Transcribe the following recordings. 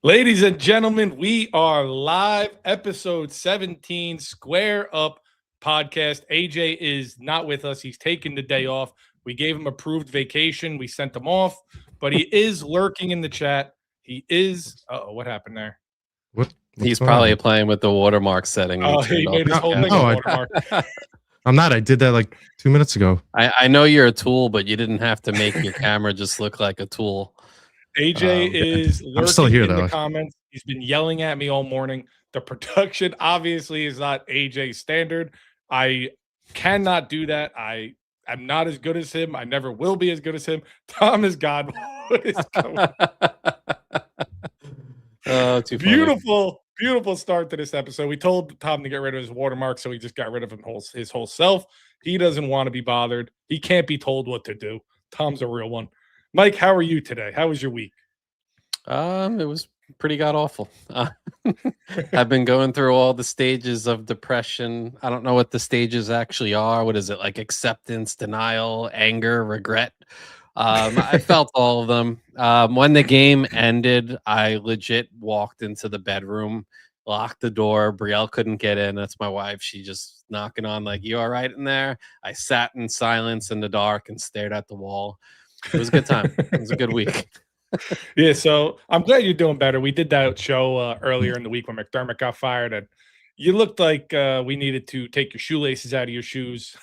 Ladies and gentlemen, we are live, episode 17, Square Up podcast. AJ is not with us. He's taking the day off. We gave him approved vacation. We sent him off, but he is lurking in the chat. He is. What happened there? He's probably playing with the watermark setting. Oh, he made his whole thing a watermark. I'm not. I did that like 2 minutes ago. I know you're a tool, but you didn't have to make your camera just look like a tool. AJ is lurking I'm still here, in though. the comments. He's been yelling at me all morning. The production obviously is not AJ's standard. I cannot do that. I'm not as good as him. I never will be as good as him. Tom is God. What is going on? Oh, too funny. Beautiful start to this episode. We told Tom to get rid of his watermark, so he just got rid of his whole self. He doesn't want to be bothered. He can't be told what to do. Tom's a real one. Mike, how are you today? How was your week? It was pretty god awful. I've been going through all the stages of depression. I don't know what the stages actually are. What is it, like acceptance, denial, anger, regret? I felt all of them. When the game ended, I legit walked into the bedroom, locked the door. Brielle couldn't get in. That's my wife. She just knocking on like, "You all right in there?" I sat in silence in the dark and stared at the wall. It was a good time. It was a good week. Yeah, so I'm glad you're doing better. We did that show earlier in the week when McDermott got fired, and you looked like we needed to take your shoelaces out of your shoes.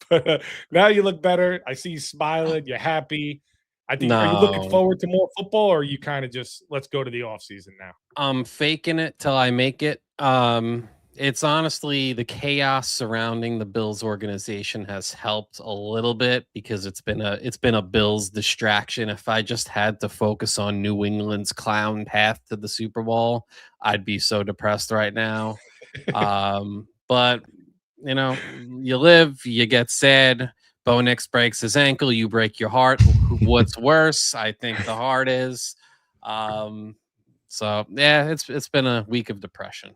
But now you look better. I see you smiling. You're happy. I think. Are you looking forward to more football, or are you kind of just let's go to the off season now? I'm faking it till I make it. It's honestly the chaos surrounding the Bills organization has helped a little bit because it's been a Bills distraction. If I just had to focus on New England's clown path to the Super Bowl, I'd be so depressed right now. But you know, you live, you get sad. Bo Nix breaks his ankle, you break your heart. What's worse? I think the heart is. So yeah, it's been a week of depression.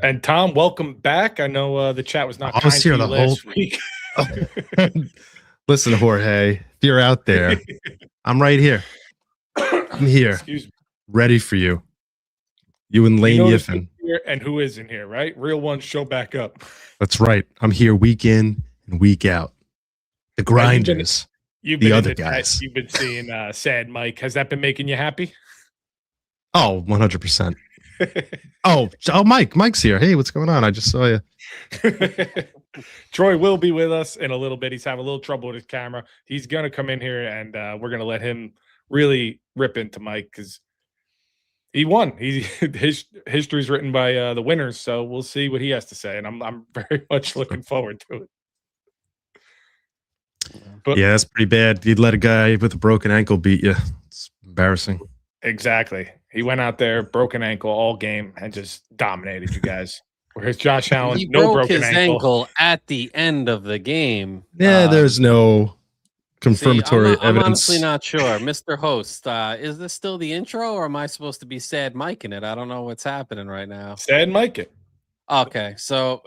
And Tom, welcome back. I know the chat was not kind to you last week. Listen, Jorge, if you're out there, I'm right here. I'm here. Excuse me. Ready for you. You and Lane Yiffin. And who is in here, right? Real ones show back up. That's right. I'm here week in and week out. The grinders. The other guys. You've been seeing Sad Mike. Has that been making you happy? Oh, 100%. Oh, Mike's here. Hey, what's going on? I just saw you. Troy will be with us in a little bit. He's having a little trouble with his camera. He's going to come in here, and we're going to let him really rip into Mike because he won. His history's written by the winners, so we'll see what he has to say, and I'm very much looking forward to it. But, yeah, that's pretty bad. You'd let a guy with a broken ankle beat you. It's embarrassing. Exactly. He went out there, broken ankle all game, and just dominated you guys. Whereas Josh Allen, he no broke broken his ankle at the end of the game. Yeah, there's no confirmatory evidence. I'm honestly not sure. Mr. Host, is this still the intro, or am I supposed to be Sad Mike in it? I don't know what's happening right now. Sad Mike it. Okay, so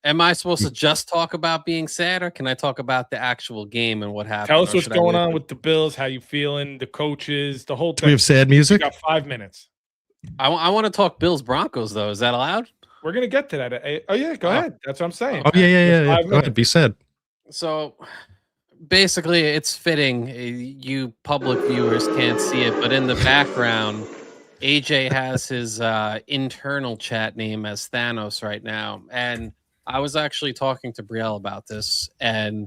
am I supposed to just talk about being sad, or can I talk about the actual game and what happened? Tell us what's going on with the Bills, how you feeling, the coaches, the whole thing. We have sad music? We got 5 minutes. I want to talk Bills Broncos, though. Is that allowed? We're going to get to that. Oh, yeah, go ahead. That's what I'm saying. Oh, yeah. Go ahead, be sad. So basically, it's fitting. You public viewers can't see it, but in the background, AJ has his internal chat name as Thanos right now. And I was actually talking to Brielle about this, and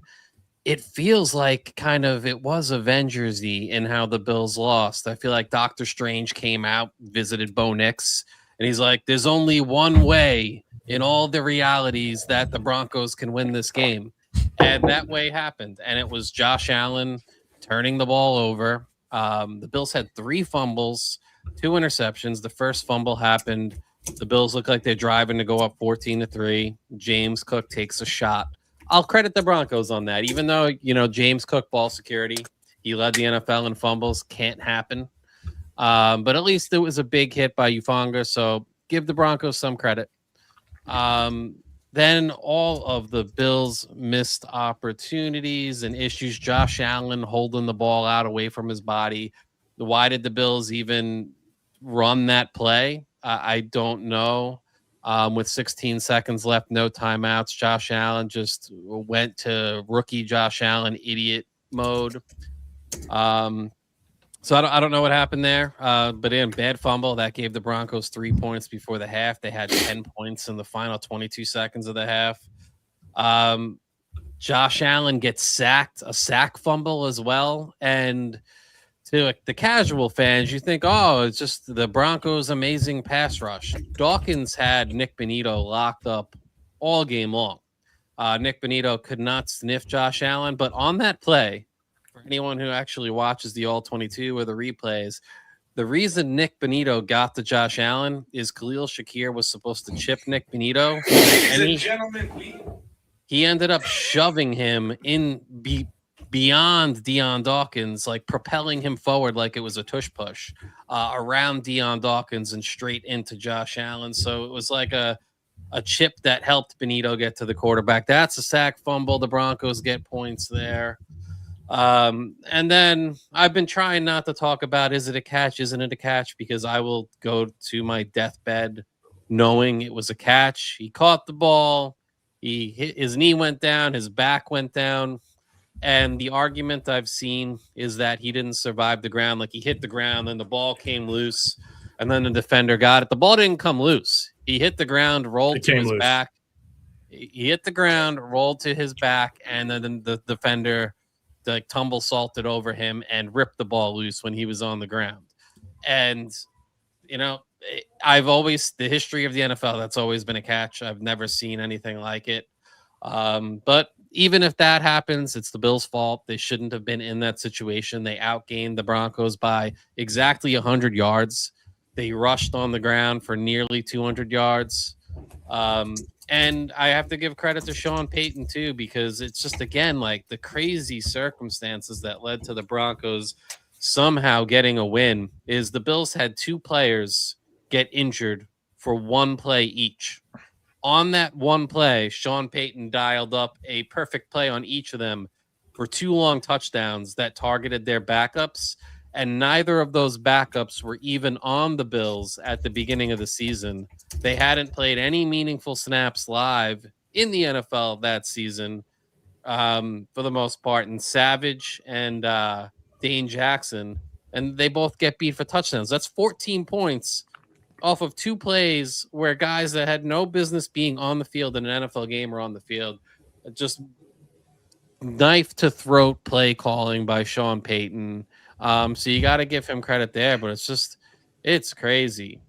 it feels like kind of it was Avengers-y in how the Bills lost. I feel like Doctor Strange came out, visited Bo Nix, and he's like, there's only one way in all the realities that the Broncos can win this game. And that way happened. And it was Josh Allen turning the ball over. The Bills had 3 fumbles, 2 interceptions. The first fumble happened. The Bills look like they're driving to go up 14-3. James Cook takes a shot. I'll credit the Broncos on that, even though, James Cook, ball security, he led the NFL in fumbles. Can't happen. But at least it was a big hit by Ufanga, so give the Broncos some credit. Then all of the Bills' missed opportunities and issues, Josh Allen holding the ball out away from his body. Why did the Bills even run that play. I don't know. With 16 seconds left, no timeouts, Josh Allen just went to rookie Josh Allen idiot mode. So I don't know what happened there, but in bad fumble that gave the Broncos 3 points before the half. They had 10 points in the final 22 seconds of the half. Josh Allen gets sacked, a sack fumble as well, and to like the casual fans, you think, oh, it's just the Broncos' amazing pass rush. Dawkins had Nick Bonito locked up all game long. Nick Bonito could not sniff Josh Allen, but on that play, for anyone who actually watches the All 22 or the replays, the reason Nick Bonito got to Josh Allen is Khalil Shakir was supposed to chip Nick Bonito, and he ended up shoving him in beyond Deion Dawkins, like propelling him forward like it was a tush push around Deion Dawkins and straight into Josh Allen. So it was like a chip that helped Bonito get to the quarterback. That's a sack fumble. The Broncos get points there. And then I've been trying not to talk about is it a catch, isn't it a catch, because I will go to my deathbed knowing it was a catch. He caught the ball. He hit, his knee went down, his back went down. And the argument I've seen is that he didn't survive the ground. Like he hit the ground and the ball came loose and then the defender got it. The ball didn't come loose. He hit the ground, rolled to his back. He hit the ground, rolled to his back, and then the defender like tumble salted over him and ripped the ball loose when he was on the ground. And, you know, the history of the NFL, that's always been a catch. I've never seen anything like it. But even if that happens, it's the Bills' fault. They shouldn't have been in that situation. They outgained the Broncos by exactly 100 yards. They rushed on the ground for nearly 200 yards. And I have to give credit to Sean Payton, too, because it's just, again, like the crazy circumstances that led to the Broncos somehow getting a win is the Bills had two players get injured for one play each. On that one play, Sean Payton dialed up a perfect play on each of them for two long touchdowns that targeted their backups, and neither of those backups were even on the Bills at the beginning of the season. They hadn't played any meaningful snaps live in the NFL that season, for the most part, and Savage and Dane Jackson, and they both get beat for touchdowns. That's 14 points off of two plays where guys that had no business being on the field in an NFL game are on the field. Just knife to throat play calling by Sean Payton. So you got to give him credit there, but it's crazy.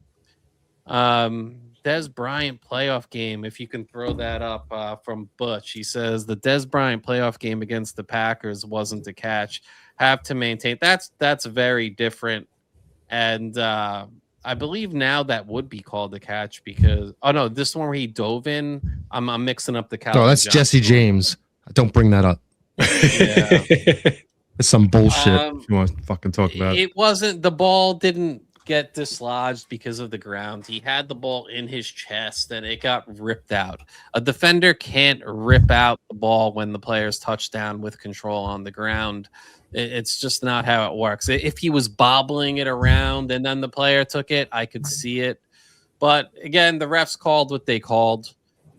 Dez Bryant playoff game, if you can throw that up from Butch. He says the Dez Bryant playoff game against the Packers wasn't a catch. Have to maintain. That's very different. And I believe now that would be called a catch because this one where he dove in. I'm mixing up the catch. Oh, that's Jesse James. Don't bring that up. Yeah. It's some bullshit if you want to fucking talk about it. It wasn't, the ball didn't get dislodged because of the ground. He had the ball in his chest and it got ripped out. A defender can't rip out the ball when the player's touchdown with control on the ground. It's just not how it works. If he was bobbling it around and then the player took it, I could see it. But again, the refs called what they called.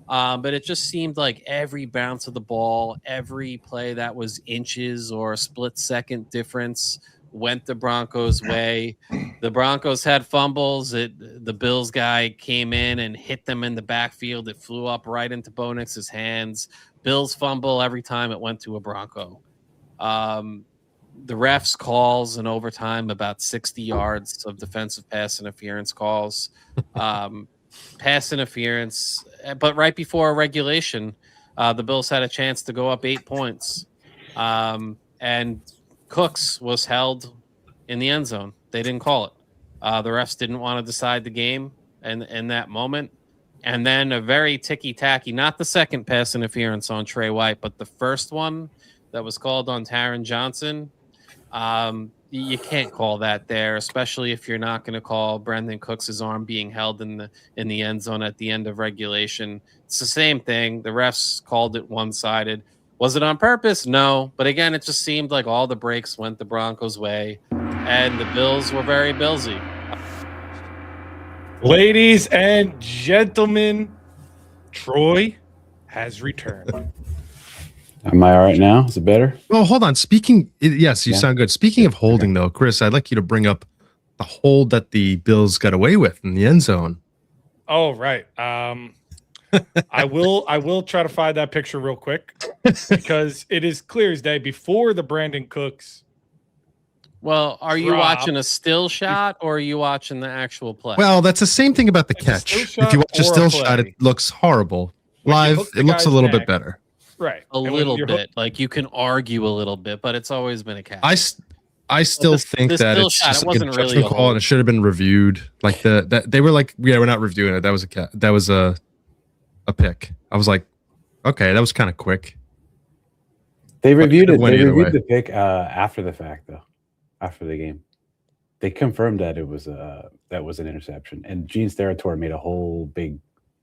But it just seemed like every bounce of the ball, every play that was inches or a split second difference went the Broncos' way. The Broncos had fumbles. The Bills guy came in and hit them in the backfield. It flew up right into Bo Nix's hands. Bills fumble every time it went to a Bronco. The refs calls in overtime about 60 yards of defensive pass interference calls. Pass interference, but right before regulation, the Bills had a chance to go up 8 points. And Cooks was held in the end zone. They didn't call it. The refs didn't want to decide the game in that moment. And then a very ticky-tacky, not the second pass interference on Trey White, but the first one that was called on Taron Johnson. You can't call that there, especially if you're not going to call Brendan Cooks' arm being held in the end zone at the end of regulation. It's the same thing. The refs called it one-sided. Was it on purpose? No. But again, it just seemed like all the breaks went the Broncos' way, and the Bills were very Billsy. Ladies and gentlemen, Troy has returned. Am I all right now? Is it better? Well, hold on. Yes, you sound good. Speaking of holding, though, Chris, I'd like you to bring up the hold that the Bills got away with in the end zone. Oh, right. I will try to find that picture real quick because it is clear as day before the Brandon Cooks. Well, are you watching a still shot or are you watching the actual play? Well, that's the same thing about the catch. If you watch a still shot, it looks horrible. Live, it looks a little bit better. Right. A little bit. Like you can argue a little bit, but it's always been a catch. I still think that it's just like a judgment call and it should have been reviewed. Like that they were like, yeah, we're not reviewing it. That was a pick. I was like, okay, that was kind of quick. They reviewed it. They reviewed the pick after the fact, though. After the game, they confirmed that it was that was an interception, and Gene Steratore made a whole big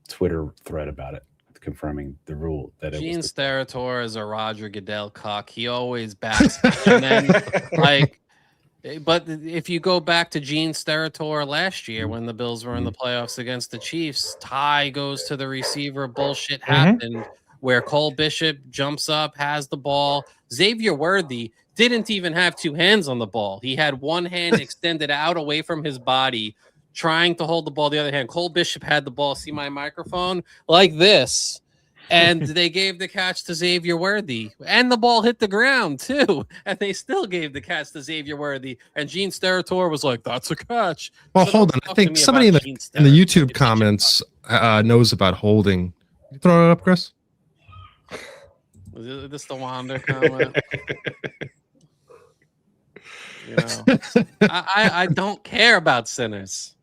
Twitter thread about it, confirming the rule that it Gene was. Steratore is a Roger Goodell cock. He always backs it. And then but if you go back to Gene Steratore last year when the Bills were in the playoffs against the Chiefs, tie goes to the receiver. Bullshit happened where Cole Bishop jumps up, has the ball. Xavier Worthy didn't even have two hands on the ball. He had one hand extended out away from his body, trying to hold the ball. The other hand, Cole Bishop had the ball. See my microphone? Like this. And they gave the catch to Xavier Worthy. And the ball hit the ground, too. And they still gave the catch to Xavier Worthy. And Gene Steratore was like, that's a catch. Well, so hold on. I think somebody in the YouTube comments knows about holding. You throw it up, Chris? Is this the Wander comment? You know, I don't care about sinners.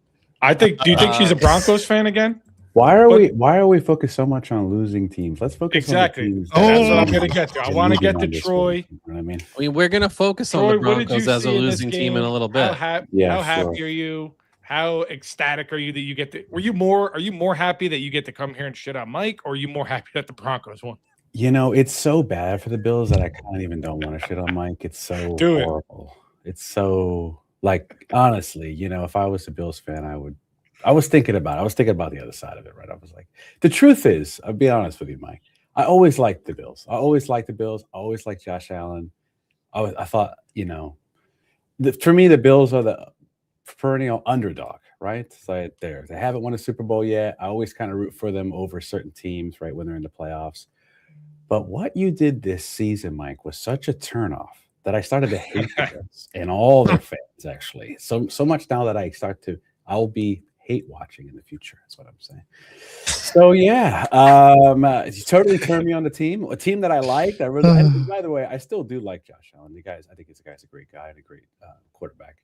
Do you think she's a Broncos fan again? Why are we focused so much on losing teams? Let's focus on the teams. That's what I'm going to get to. I want to get to Troy. You know what I mean? We're going to focus on the Broncos as a losing team in a little bit. How happy are you? How ecstatic are you that you get to? Are you more happy that you get to come here and shit on Mike, or are you more happy that the Broncos won? You know, it's so bad for the Bills that I kind of even don't want to shit on Mike. It's so horrible. It's so, like, honestly, you know, if I was a Bills fan, I was thinking about the other side of it, right? I was like, the truth is, I'll be honest with you, Mike. I always liked the Bills. I always liked Josh Allen. I thought, you know, for me, the Bills are the perennial underdog, right? So they haven't won a Super Bowl yet. I always kind of root for them over certain teams, right, when they're in the playoffs. But what you did this season, Mike, was such a turnoff that I started to hate the Bills and all their fans, actually. So much now that I'll be hate watching in the future. That's what I'm saying. So yeah, you totally turned me on the team. A team that I liked. And by the way, I still do like Josh Allen. I think the guy's a great guy and a great quarterback.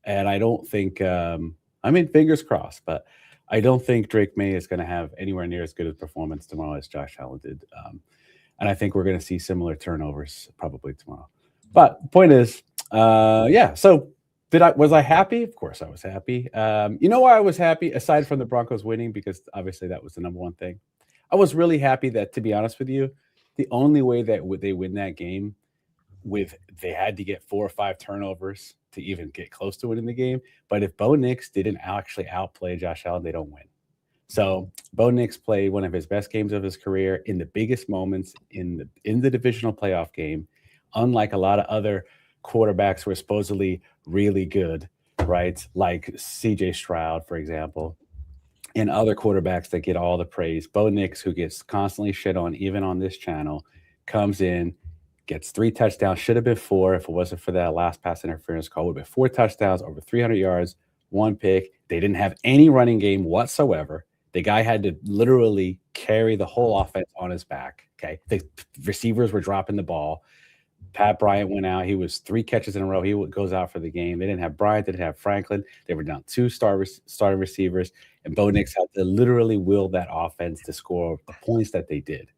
And I don't think, fingers crossed, but I don't think Drake May is going to have anywhere near as good a performance tomorrow as Josh Allen did. And I think we're going to see similar turnovers probably tomorrow. But the point is, so was I happy? Of course I was happy. You know why I was happy, aside from the Broncos winning, because obviously that was the number one thing. I was really happy that, to be honest with you, the only way that they win that game, they had to get 4 or 5 turnovers to even get close to winning the game. But if Bo Nix didn't actually outplay Josh Allen, they don't win. So Bo Nix played one of his best games of his career in the biggest moments in the divisional playoff game. Unlike a lot of other quarterbacks who are supposedly really good, right? Like CJ Stroud, for example, and other quarterbacks that get all the praise. Bo Nix, who gets constantly shit on, even on this channel, comes in, gets 3 touchdowns. Should have been 4 if it wasn't for that last pass interference call. Would have been 4 touchdowns, over 300 yards, 1 pick. They didn't have any running game whatsoever. The guy had to literally carry the whole offense on his back. Okay, the receivers were dropping the ball. Pat Bryant went out. He was 3 catches in a row. He goes out for the game. They didn't have Bryant. They didn't have Franklin. They were down 2 starting receivers, and Bo Nix had to literally will that offense to score the points that they did.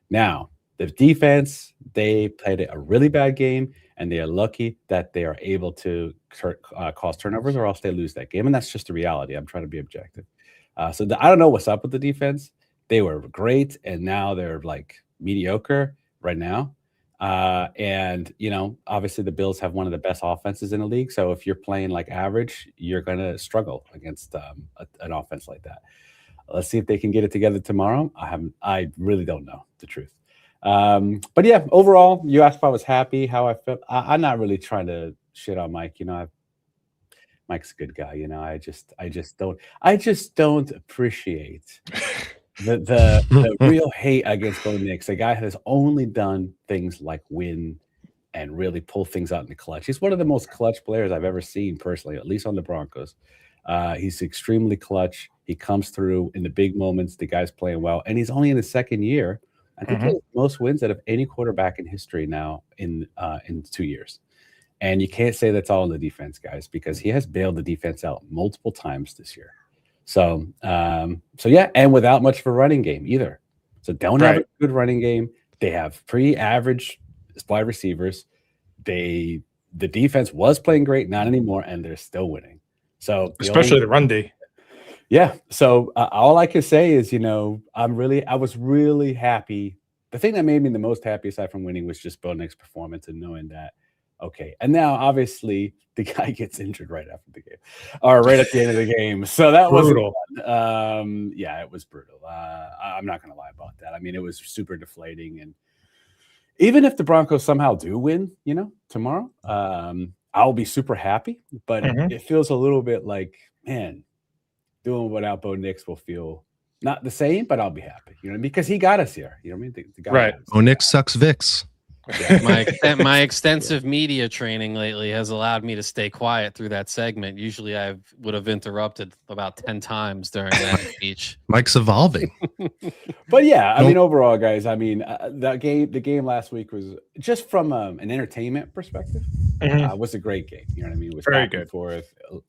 Now, the defense, they played a really bad game, and they are lucky that they are able to cause turnovers, or else they lose that game, and that's just the reality. I'm trying to be objective. I don't know what's up with the defense. They were great, and now they're like mediocre right now. And, obviously the Bills have one of the best offenses in the league. So if you're playing like average, you're going to struggle against an offense like that. Let's see if they can get it together tomorrow. I really don't know the truth. But yeah, overall, you asked if I was happy, how I felt. I'm not really trying to shit on Mike. Mike's a good guy. I just don't appreciate the real hate against Bo Nix. A guy has only done things like win and really pull things out in the clutch. He's one of the most clutch players I've ever seen personally, at least on the Broncos. He's extremely clutch. He comes through in the big moments. The guy's playing well, and he's only in his second year. I think he has the most wins out of any quarterback in history now in 2 years. And you can't say that's all in the defense, guys, because he has bailed the defense out multiple times this year. So yeah, and without much of a running game either. So don't have a good running game. They have pretty average wide receivers. The defense was playing great, not anymore, and they're still winning. So especially the run D. Yeah. So all I can say is, I was really happy. The thing that made me the most happy aside from winning was just Bo Nix's performance and knowing that, okay. And now obviously the guy gets injured right after the game or right at the end of the game. So that was brutal. Yeah, it was brutal. I'm not going to lie about that. I mean, it was super deflating. And even if the Broncos somehow do win, tomorrow, I'll be super happy, but it feels a little bit like, man, doing without Bo Nix will feel not the same, but I'll be happy, because he got us here. You know what I mean? The guy right. Bo Nix sucks Vicks. Yeah. My extensive media training lately has allowed me to stay quiet through that segment. Usually I would have interrupted about 10 times during that speech. Mike's evolving. But yeah, I mean, overall, guys, the game last week was just from an entertainment perspective, was a great game. You know what I mean? It was very good.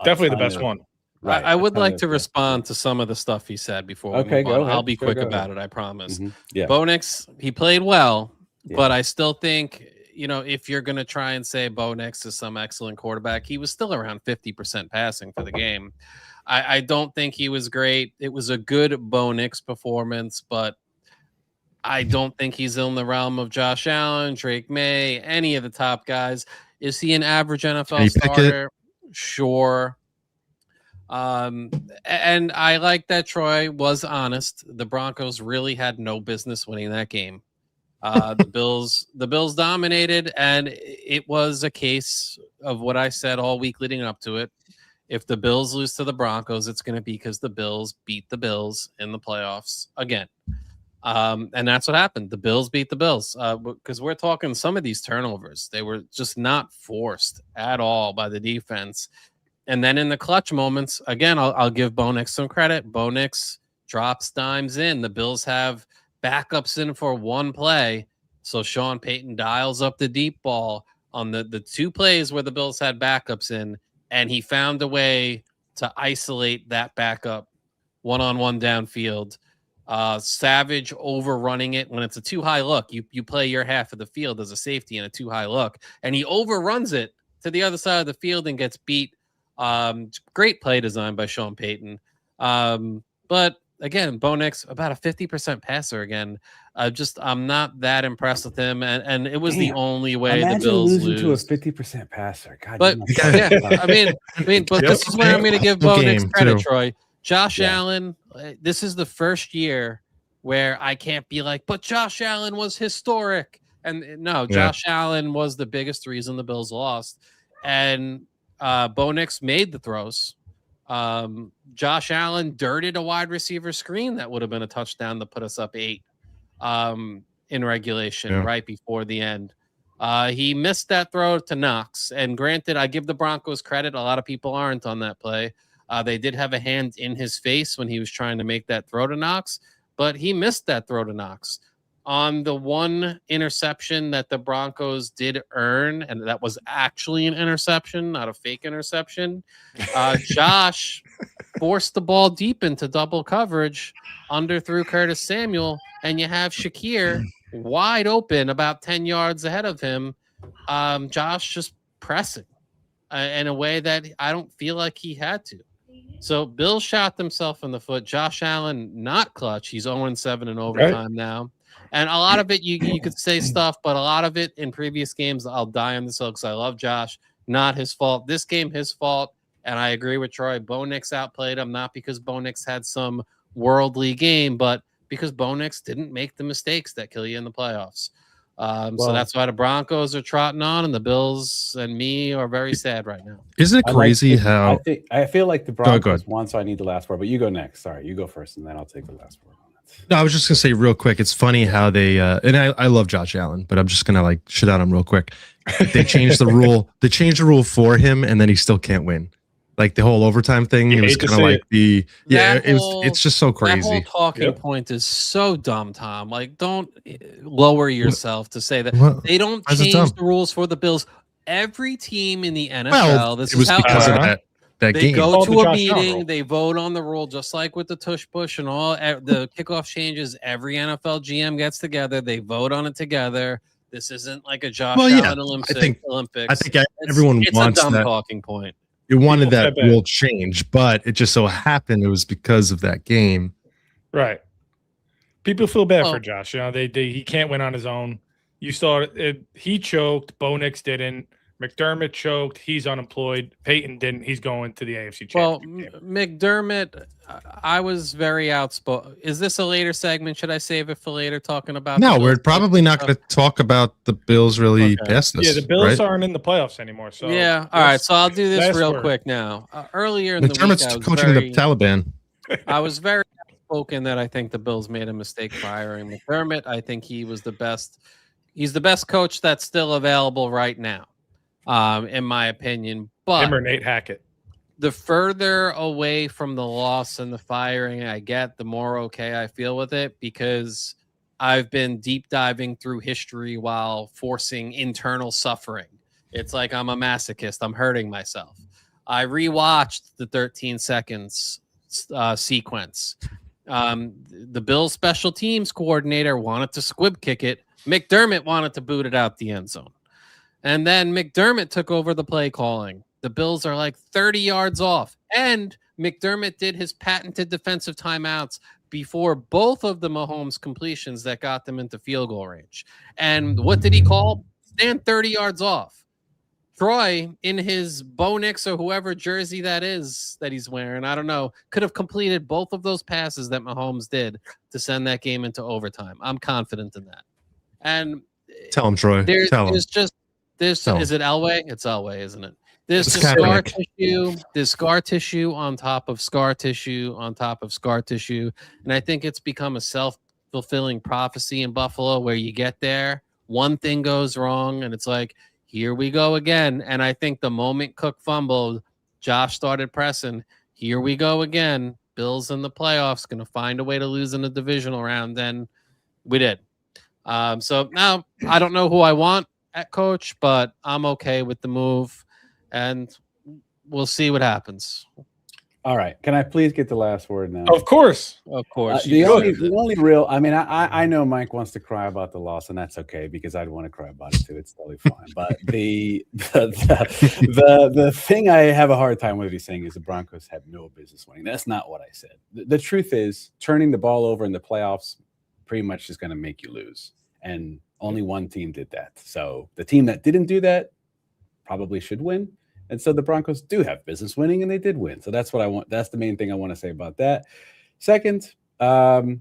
Definitely the best one. Right. I would like to respond to some of the stuff he said before we move on. I'll be quick about it, I promise. Yeah. Bo Nix, he played well, but I still think, if you're going to try and say Bo Nix is some excellent quarterback, he was still around 50% passing for the game. I don't think he was great. It was a good Bo Nix performance, but I don't think he's in the realm of Josh Allen, Drake May, any of the top guys. Is he an average NFL starter? Sure. And I like that Troy was honest. The Broncos really had no business winning that game. The Bills dominated, and it was a case of what I said all week leading up to it. If the Bills lose to the Broncos, it's going to be because the Bills beat the Bills in the playoffs again. And that's what happened. The Bills beat the Bills because we're talking some of these turnovers. They were just not forced at all by the defense. And then in the clutch moments, again, I'll give Bo Nix some credit. Bo Nix drops dimes in. The Bills have backups in for one play. So Sean Payton dials up the deep ball on the two plays where the Bills had backups in, and he found a way to isolate that backup one-on-one downfield. Savage overrunning it when it's a too high look. You play your half of the field as a safety in a too high look, and he overruns it to the other side of the field and gets beat. Great play design by Sean Payton. But again, Bo Nix, about a 50% passer again. I'm not that impressed with him, and it was the only way the Bills lose to a 50% passer. God, but yeah, I mean, but this is where I'm going to give Bo Nix credit, Troy. Josh Allen, this is the first year where I can't be like, but Josh Allen was historic. And no, Josh Allen was the biggest reason the Bills lost. And Bo Nix made the throws. Josh Allen dirted a wide receiver screen that would have been a touchdown to put us up 8 in regulation right before the end. He missed that throw to Knox. And granted, I give the Broncos credit. A lot of people aren't on that play. They did have a hand in his face when he was trying to make that throw to Knox, but he missed that throw to Knox. On the one interception that the Broncos did earn, and that was actually an interception, not a fake interception, Josh forced the ball deep into double coverage, underthrew Curtis Samuel, and you have Shakir wide open about 10 yards ahead of him. Josh just pressing in a way that I don't feel like he had to. So Bill shot himself in the foot. Josh Allen, not clutch. He's 0-7 in overtime now. And a lot of it, you could say stuff, but a lot of it in previous games, I'll die on this hill because I love Josh. Not his fault. This game, his fault. And I agree with Troy. Bo Nix outplayed him, not because Bo Nix had some worldly game, but because Bo Nix didn't make the mistakes that kill you in the playoffs. So that's why the Broncos are trotting on, and the Bills and me are very sad right now. Isn't it crazy how I feel like the Broncos won, so I need the last word. But you go next. Sorry, you go first, and then I'll take the last word on it. No, I was just gonna say real quick. It's funny how they and I love Josh Allen, but I'm just gonna like shit on him real quick. They changed the rule. They changed the rule for him, and then he still can't win. Like the whole overtime thing, it was kind of like it's just so crazy. That whole talking point is so dumb, Tom. Like, don't lower yourself to say that they don't change the rules for the Bills. Every team in the NFL, this is how because of that they game. go to a meeting, they vote on the rule, just like with the tush push and all the kickoff changes. Every NFL GM gets together, they vote on it together. This isn't like a Josh Allen Olympics. I think everyone wants a dumb that talking point. You wanted that rule change, but it just so happened it was because of that game. Right. People feel bad for Josh. You know, he can't win on his own. You saw it. He choked. Bo Nix didn't. McDermott choked. He's unemployed. Peyton didn't. He's going to the AFC Championship. Well, McDermott, I was very outspoken. Is this a later segment? Should I save it for later talking about No, we're probably not going to talk about the Bills really past this. Yeah, the Bills aren't in the playoffs anymore. So yeah. All right. So I'll do this real quick now. Earlier in the week, McDermott's coaching the Taliban. I was very outspoken that I think the Bills made a mistake firing McDermott. I think he was the best. He's the best coach that's still available right now. In my opinion, but him or Nate Hackett. The further away from the loss and the firing I get, the more okay I feel with it, because I've been deep diving through history while forcing internal suffering. It's like I'm a masochist. I'm hurting myself. I rewatched the 13 seconds sequence. The Bills special teams coordinator wanted to squib kick it. McDermott wanted to boot it out the end zone. And then McDermott took over the play calling. The Bills are like 30 yards off. And McDermott did his patented defensive timeouts before both of the Mahomes completions that got them into field goal range. And what did he call? Stand 30 yards off. Troy, in his Bo Nix or whoever jersey that is that he's wearing, I don't know, could have completed both of those passes that Mahomes did to send that game into overtime. I'm confident in that. And tell him, Troy. Tell him. Is it Elway? It's Elway, isn't it? There's scar tissue. There's scar tissue on top of scar tissue on top of scar tissue. And I think it's become a self-fulfilling prophecy in Buffalo where you get there, one thing goes wrong, and it's like, here we go again. And I think the moment Cook fumbled, Josh started pressing. Here we go again. Bills in the playoffs, going to find a way to lose in the divisional round. And we did. So now I don't know who I want at coach, but I'm okay with the move, and we'll see what happens. All right. Can I please get the last word now? Of course. The only real, I mean, I know Mike wants to cry about the loss, and that's okay because I'd want to cry about it too. It's totally fine. But the thing I have a hard time with you saying is the Broncos have no business winning. That's not what I said. The truth is, turning the ball over in the playoffs pretty much is going to make you lose. And only one team did that. So the team that didn't do that probably should win. And so the Broncos do have business winning, and they did win. So that's what I want. That's the main thing I want to say about that. Second, I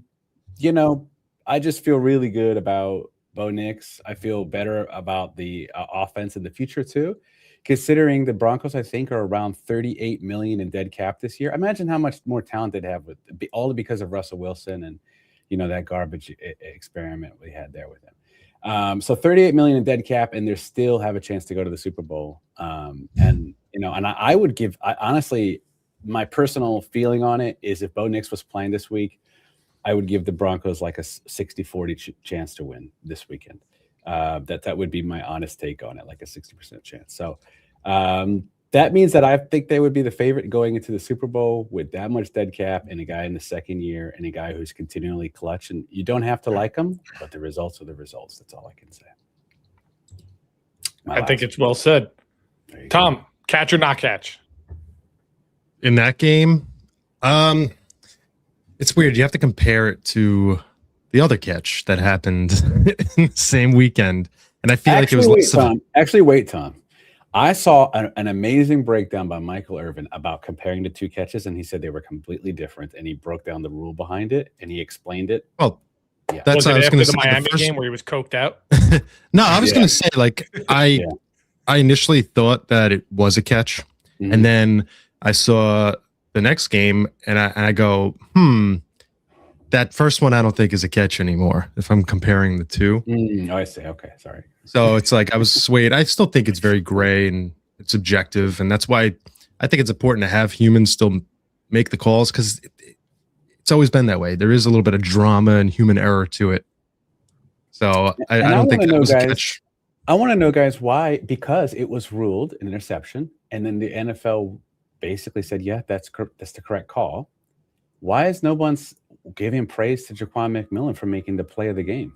just feel really good about Bo Nix. I feel better about the offense in the future too, considering the Broncos, I think, are around $38 million in dead cap this year. Imagine how much more talent they'd have all because of Russell Wilson and that garbage experiment we had there with him. So $38 million in dead cap, and they still have a chance to go to the Super Bowl. And I would give, honestly, my personal feeling on it is if Bo Nix was playing this week, I would give the Broncos like a 60-40 chance to win this weekend. That would be my honest take on it, like a 60% chance. So that means that I think they would be the favorite going into the Super Bowl with that much dead cap and a guy in the second year and a guy who's continually clutch. And you don't have to like them, but the results are the results. That's all I can say. I think it's well said. Tom, catch or not catch? In that game, it's weird. You have to compare it to the other catch that happened in the same weekend, and I feel like it was less of wait, Tom. I saw an amazing breakdown by Michael Irvin about comparing the two catches, and he said they were completely different, and he broke down the rule behind it, and he explained it. Well, yeah. That's what I was going to say. The Miami game where he was coked out? No, I was going to say, like, I initially thought that it was a catch, and then I saw the next game, and I go, that first one I don't think is a catch anymore, if I'm comparing the two. Oh, I see. Okay, sorry. So it's like I was swayed. I still think it's very gray and it's subjective, and that's why I think it's important to have humans still make the calls, because it's always been that way. There is a little bit of drama and human error to it. So I don't think that was a catch. I want to know, guys, why? Because it was ruled an interception, and then the NFL basically said, "Yeah, that's the correct call." Why is no one's giving praise to Jaquan McMillan for making the play of the game?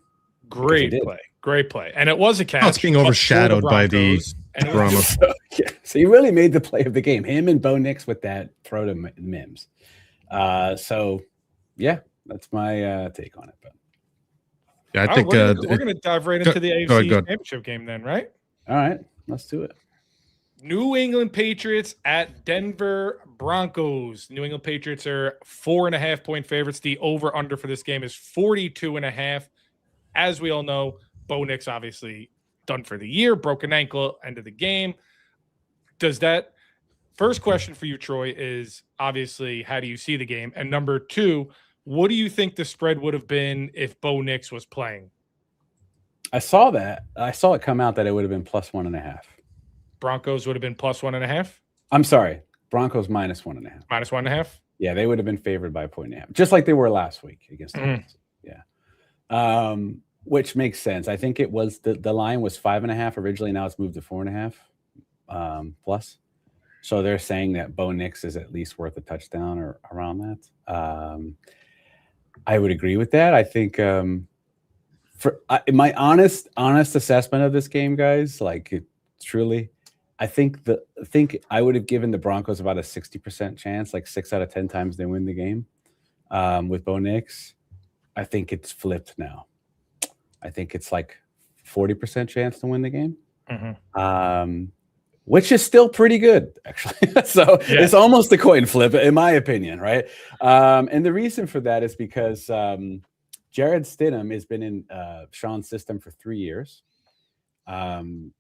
Great play, and it was a catch. It's being overshadowed by the drama. So he really made the play of the game. Him and Bo Nix with that throw to Mims. So yeah, that's my take on it. But yeah, I think we're going to dive right into the AFC Championship game then, right? All right, let's do it. New England Patriots at Denver Broncos. New England Patriots are 4.5-point favorites. The over-under for this game is 42.5. As we all know, Bo Nix obviously done for the year, broken ankle, end of the game. Does that first question for you, Troy, is obviously how do you see the game? And number two, what do you think the spread would have been if Bo Nix was playing? I saw that. I saw it come out that it would have been +1.5. Broncos would have been +1.5? I'm sorry. Broncos -1.5. -1.5? Yeah, they would have been favored by 1.5, just like they were last week against the Broncos. Yeah. Which makes sense. I think it was the line was 5.5 originally. Now it's moved to 4.5 plus. So they're saying that Bo Nix is at least worth a touchdown or around that. I would agree with that. I think my honest assessment of this game, guys, like truly, I think I would have given the Broncos about a 60% chance, like 6 out of 10 times they win the game with Bo Nix. I think it's flipped now. I think it's like 40% chance to win the game, which is still pretty good, actually. So it's almost a coin flip, in my opinion, right? And the reason for that is because Jarrett Stidham has been in Sean's system for 3 years. And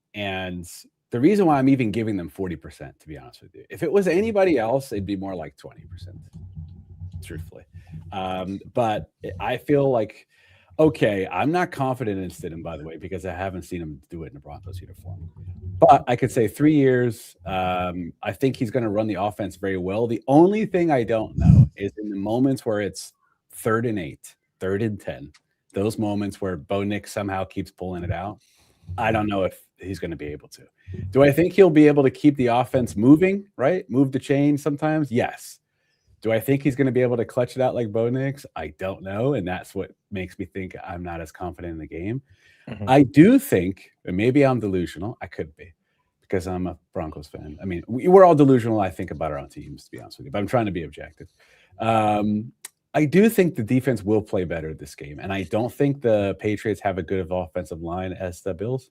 the reason why I'm even giving them 40%, to be honest with you, if it was anybody else, it'd be more like 20%, truthfully. But I feel like, okay, I'm not confident in Stidham, by the way, because I haven't seen him do it in a Broncos uniform. But I could say 3 years. I think he's going to run the offense very well. The only thing I don't know is in the moments where it's 3rd and 8, 3rd and 10, those moments where Bo Nix somehow keeps pulling it out. I don't know if he's going to be able to. Do I think he'll be able to keep the offense moving, right? Move the chain sometimes? Yes. Do I think he's going to be able to clutch it out like Bo Nix? I don't know, and that's what makes me think I'm not as confident in the game. I do think, and maybe I'm delusional. I could be, because I'm a Broncos fan. I mean, we're all delusional, I think, about our own teams, to be honest with you, but I'm trying to be objective. I do think the defense will play better this game, and I don't think the Patriots have a good offensive line as the Bills.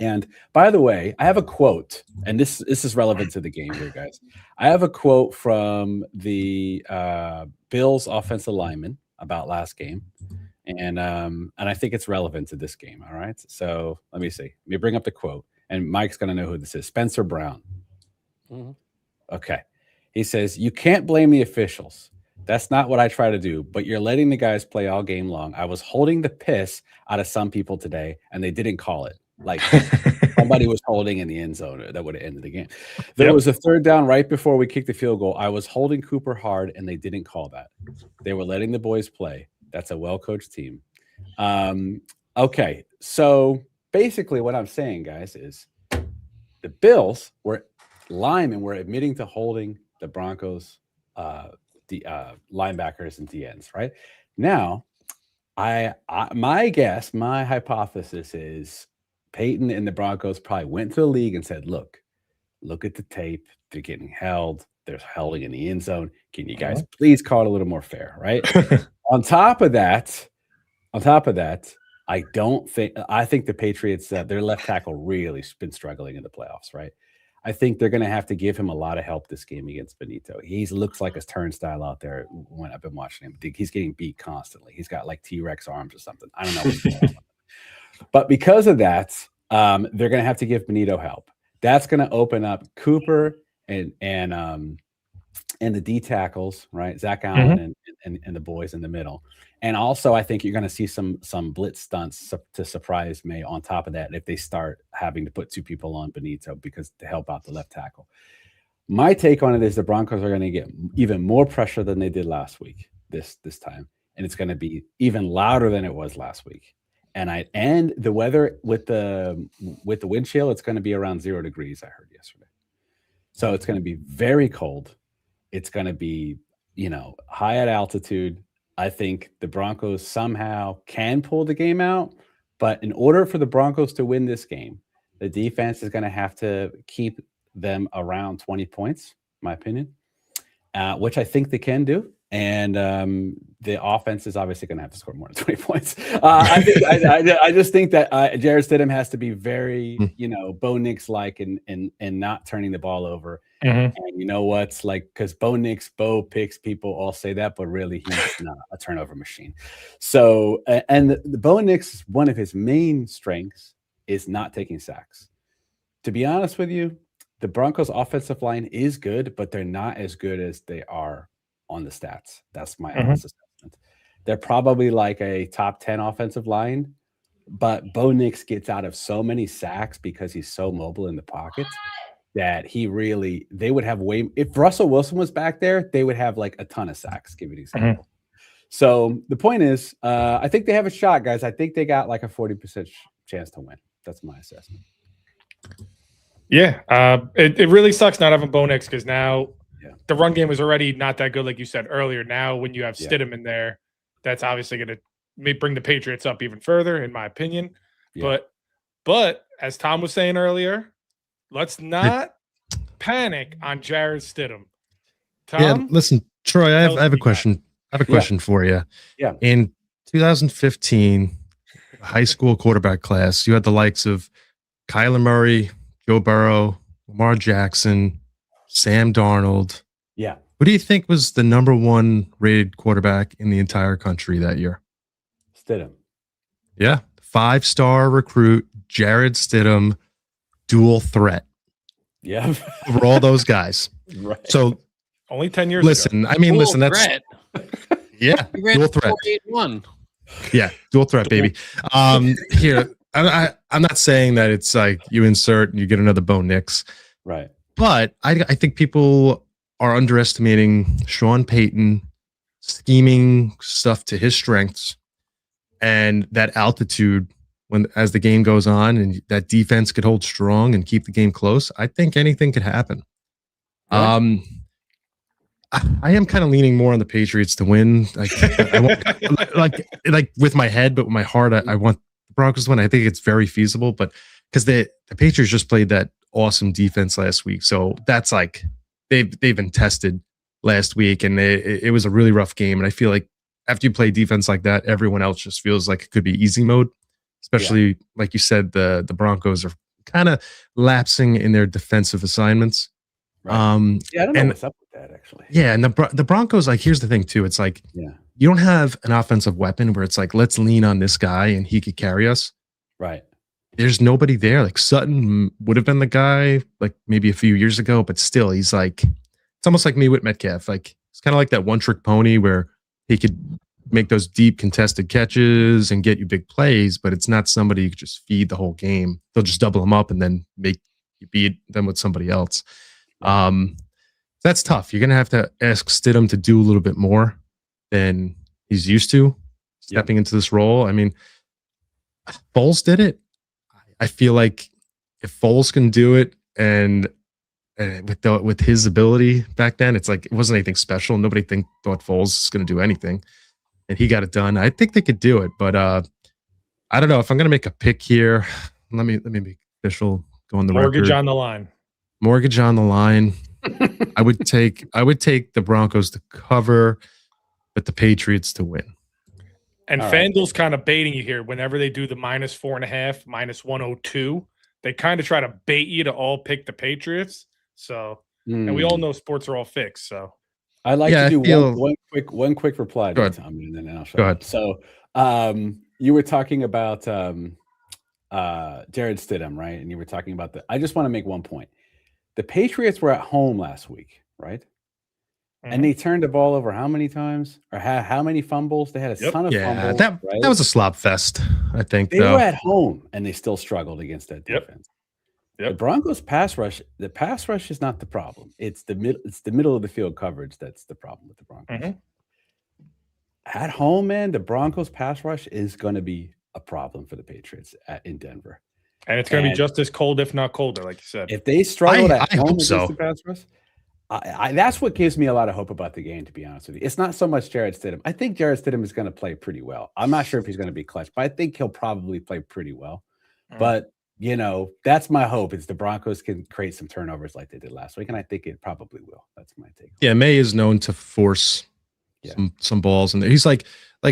And by the way, I have a quote, and this is relevant to the game here, guys. I have a quote from the Bills offensive lineman about last game, and I think it's relevant to this game. All right, so let me see. Let me bring up the quote, and Mike's gonna know who this is. Spencer Brown. Okay, he says, "You can't blame the officials. That's not what I try to do, but you're letting the guys play all game long. I was holding the piss out of some people today, and they didn't call it. Like somebody was holding in the end zone that would have ended the game. There was a 3rd down right before we kicked the field goal. I was holding Cooper hard, and they didn't call that. They were letting the boys play. That's a well-coached team." Okay, so basically what I'm saying, guys, is the Bills linemen were admitting to holding the Broncos linebackers and DNs, right? Now, my guess, my hypothesis is Peyton and the Broncos probably went to the league and said, look at the tape. They're getting held. They're holding in the end zone. Can you guys please call it a little more fair, right? On top of that, On top of that, I think the Patriots, their left tackle really been struggling in the playoffs, right? I think they're going to have to give him a lot of help this game against Benito. He looks like a turnstile out there when I've been watching him. He's getting beat constantly. He's got like T-Rex arms or something. I don't know what's going on. But because of that, they're going to have to give Benito help. That's going to open up Cooper and the D tackles, right? Zach Allen and the boys in the middle. And also, I think you're going to see some blitz stunts to surprise May on top of that if they start having to put 2 people on Benito because to help out the left tackle. My take on it is the Broncos are going to get even more pressure than they did last week this time. And it's going to be even louder than it was last week. And the weather with the wind chill, it's going to be around 0 degrees, I heard yesterday. So it's going to be very cold. It's going to be, high at altitude. I think the Broncos somehow can pull the game out, but in order for the Broncos to win this game, the defense is going to have to keep them around 20 points, in my opinion, which I think they can do. And the offense is obviously going to have to score more than 20 points. I just think that Jarrett Stidham has to be very, Bo Nix like and not turning the ball over. And you know what's like, because Bo picks, people all say that, but really he's not a turnover machine. So, and the Bo Nix, one of his main strengths is not taking sacks. To be honest with you, the Broncos offensive line is good, but they're not as good as they are on the stats. That's my honest assessment. They're probably like a top 10 offensive line, but Bo Nix gets out of so many sacks because he's so mobile in the pocket that they would have if Russell Wilson was back there, they would have like a ton of sacks, give you an example. So the point is, I think they have a shot, guys. I think they got like a 40% chance to win. That's my assessment. Yeah. It really sucks not having Bo Nix because now the run game was already not that good, like you said earlier. Now, when you have Stidham in there, that's obviously going to bring the Patriots up even further, in my opinion. Yeah. But as Tom was saying earlier, let's not panic on Jarrett Stidham. Tom, yeah, listen, Troy, I have a question. I have a question for you. Yeah. In 2015, high school quarterback class, you had the likes of Kyler Murray, Joe Burrow, Lamar Jackson, Sam Darnold. Yeah. Who do you think was the #1 rated quarterback in the entire country that year? Stidham. Yeah. 5-star recruit, Jarrett Stidham, dual threat. Yeah. For all those guys. Right. So only 10 years listen, ago. I mean, dual listen, that's threat. Yeah, dual threat. 4-8-1. Yeah, dual threat, baby. Here, I'm not saying that it's like you insert and you get another Bo Nix. Right. But I think people are underestimating Sean Payton scheming stuff to his strengths and that altitude as the game goes on and that defense could hold strong and keep the game close. I think anything could happen. Right. I am kind of leaning more on the Patriots to win. I want, like with my head, but with my heart, I want the Broncos to win. I think it's very feasible, but because the Patriots just played that awesome defense last week, so that's like they've been tested last week, and it was a really rough game. And I feel like after you play defense like that, everyone else just feels like it could be easy mode. Especially like you said, the Broncos are kind of lapsing in their defensive assignments. Right. I don't know what's up with that actually. Yeah, and the Broncos, like, here's the thing too. It's like you don't have an offensive weapon where it's like, let's lean on this guy and he could carry us. Right. There's nobody there. Like Sutton would have been the guy like maybe a few years ago, but still he's like, it's almost like me with Metcalf. Like it's kind of like that one-trick pony where he could make those deep contested catches and get you big plays, but it's not somebody you could just feed the whole game. They'll just double him up and then make you beat them with somebody else. That's tough. You're going to have to ask Stidham to do a little bit more than he's used to stepping into this role. I mean, Foles did it. I feel like if Foles can do it and with his ability back then, it's like it wasn't anything special. Nobody thought Foles was going to do anything, and he got it done. I think they could do it, but I don't know if I'm going to make a pick here. Let me make official. Go on the mortgage record. on the line. Mortgage on the line. I would take the Broncos to cover, but the Patriots to win. And FanDuel's kind of baiting you here. Whenever they do the -4.5, -102, they kind of try to bait you to all pick the Patriots. So, and we all know sports are all fixed. So, I'd like to do one quick reply to Tom, and then I'll show. Go ahead. So, you were talking about Jarrett Stidham, right? And you were talking about I just want to make one point. The Patriots were at home last week, right? And they turned the ball over how many times? Or how many fumbles? They had a ton of fumbles. That was a slop fest, I think. They were at home, and they still struggled against that defense. The Broncos pass rush, the pass rush is not the problem. It's the middle of the field coverage that's the problem with the Broncos. At home, man, the Broncos pass rush is going to be a problem for the Patriots in Denver. And it's going to be just as cold, if not colder, like you said. If they struggle at home against the pass rush, that's what gives me a lot of hope about the game, to be honest with you. It's not so much Jarrett Stidham. I think Jarrett Stidham is going to play pretty well. I'm not sure if he's going to be clutch, but I think he'll probably play pretty well. But, that's my hope is the Broncos can create some turnovers like they did last week, and I think it probably will. That's my take. Yeah, May is known to force some balls in there. He's like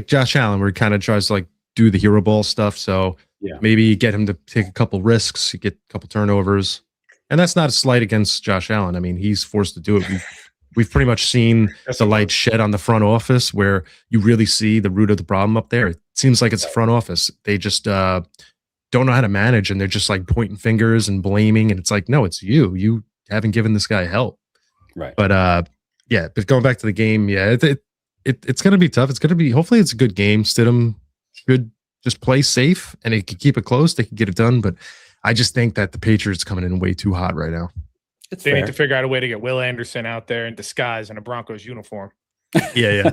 Josh Allen, where he kind of tries to do the hero ball stuff. So maybe get him to take a couple risks, get a couple turnovers. And that's not a slight against Josh Allen. I mean, he's forced to do it. We've pretty much seen the light shed on the front office where you really see the root of the problem up there. It seems like it's the front office. They just don't know how to manage, and they're just pointing fingers and blaming. And it's no, it's you. You haven't given this guy help. Right. But but going back to the game, it's going to be tough. It's going to be, hopefully it's a good game. Stidham should just play safe, and it could keep it close. They can get it done, but I just think that the Patriots coming in way too hot right now. They need to figure out a way to get Will Anderson out there in disguise in a Broncos uniform. Yeah.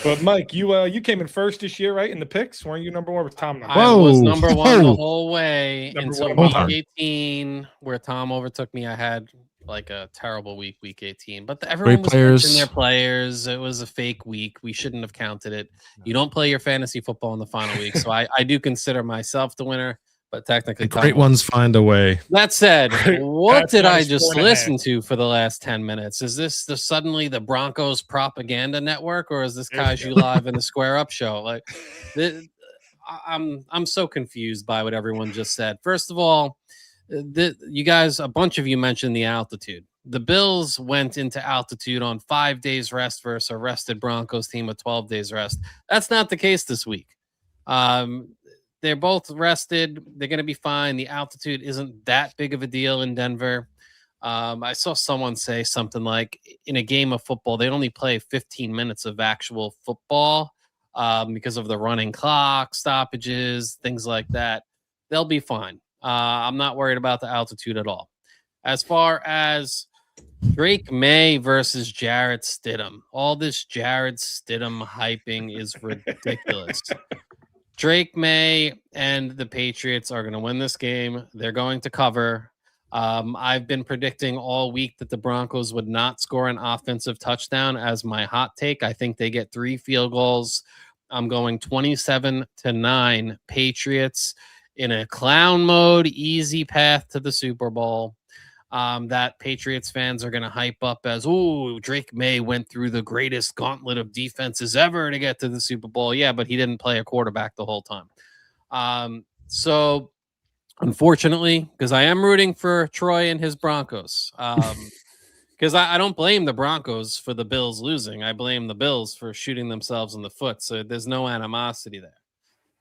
But Mike, you came in first this year, right? In the picks, weren't you number one with Tom? I was number one the whole way until week 18, where Tom overtook me. I had a terrible week 18, but everyone was mentioning their players. It was a fake week. We shouldn't have counted it. You don't play your fantasy football in the final week, so I do consider myself the winner. But technically, the great ones find a way. That said, what did I just listen to for the last 10 minutes? Is this suddenly the Broncos propaganda network, or is this Kaiju Live in the Square Up show? I'm so confused by what everyone just said. First of all, you guys, a bunch of you mentioned the altitude. The Bills went into altitude on 5 days rest versus a rested Broncos team with 12 days rest. That's not the case this week. They're both rested. They're going to be fine. The altitude isn't that big of a deal in Denver. I saw someone say something like, in a game of football, they only play 15 minutes of actual football because of the running clock, stoppages, things like that. They'll be fine. I'm not worried about the altitude at all. As far as Drake May versus Jarrett Stidham, all this Jarrett Stidham hyping is ridiculous. Drake May and the Patriots are going to win this game. They're going to cover. I've been predicting all week that the Broncos would not score an offensive touchdown as my hot take. I think they get 3 field goals. I'm going 27-9 Patriots in a clown mode, easy path to the Super Bowl. That Patriots fans are going to hype up as, oh, Drake May went through the greatest gauntlet of defenses ever to get to the Super Bowl. Yeah, but he didn't play a quarterback the whole time. So, unfortunately, because I am rooting for Troy and his Broncos, because I don't blame the Broncos for the Bills losing. I blame the Bills for shooting themselves in the foot. So there's no animosity there.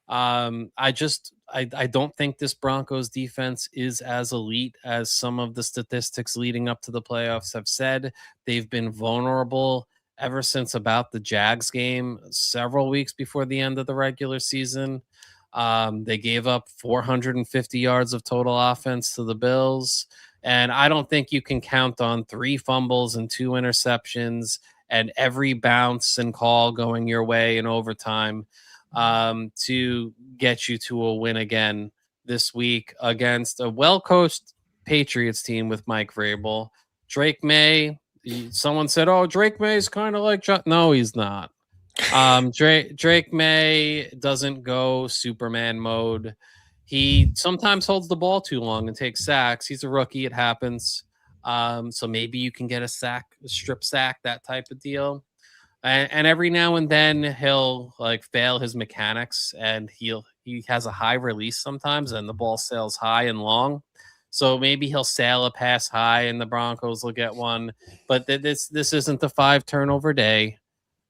I don't think this Broncos defense is as elite as some of the statistics leading up to the playoffs have said. They've been vulnerable ever since about the Jags game several weeks before the end of the regular season. They gave up 450 yards of total offense to the Bills. And I don't think you can count on 3 fumbles and 2 interceptions and every bounce and call going your way in overtime to get you to a win again this week against a well-coached Patriots team with Mike Vrabel. Drake May, someone said, oh, Drake May is kind of like John. No, he's not. Drake May doesn't go Superman mode. He sometimes holds the ball too long and takes sacks. He's a rookie. It happens. So maybe you can get a strip sack, that type of deal. And every now and then he'll like fail his mechanics, and he has a high release sometimes, and the ball sails high and long. So maybe he'll sail a pass high, and the Broncos will get one. But this isn't the 5 turnover day.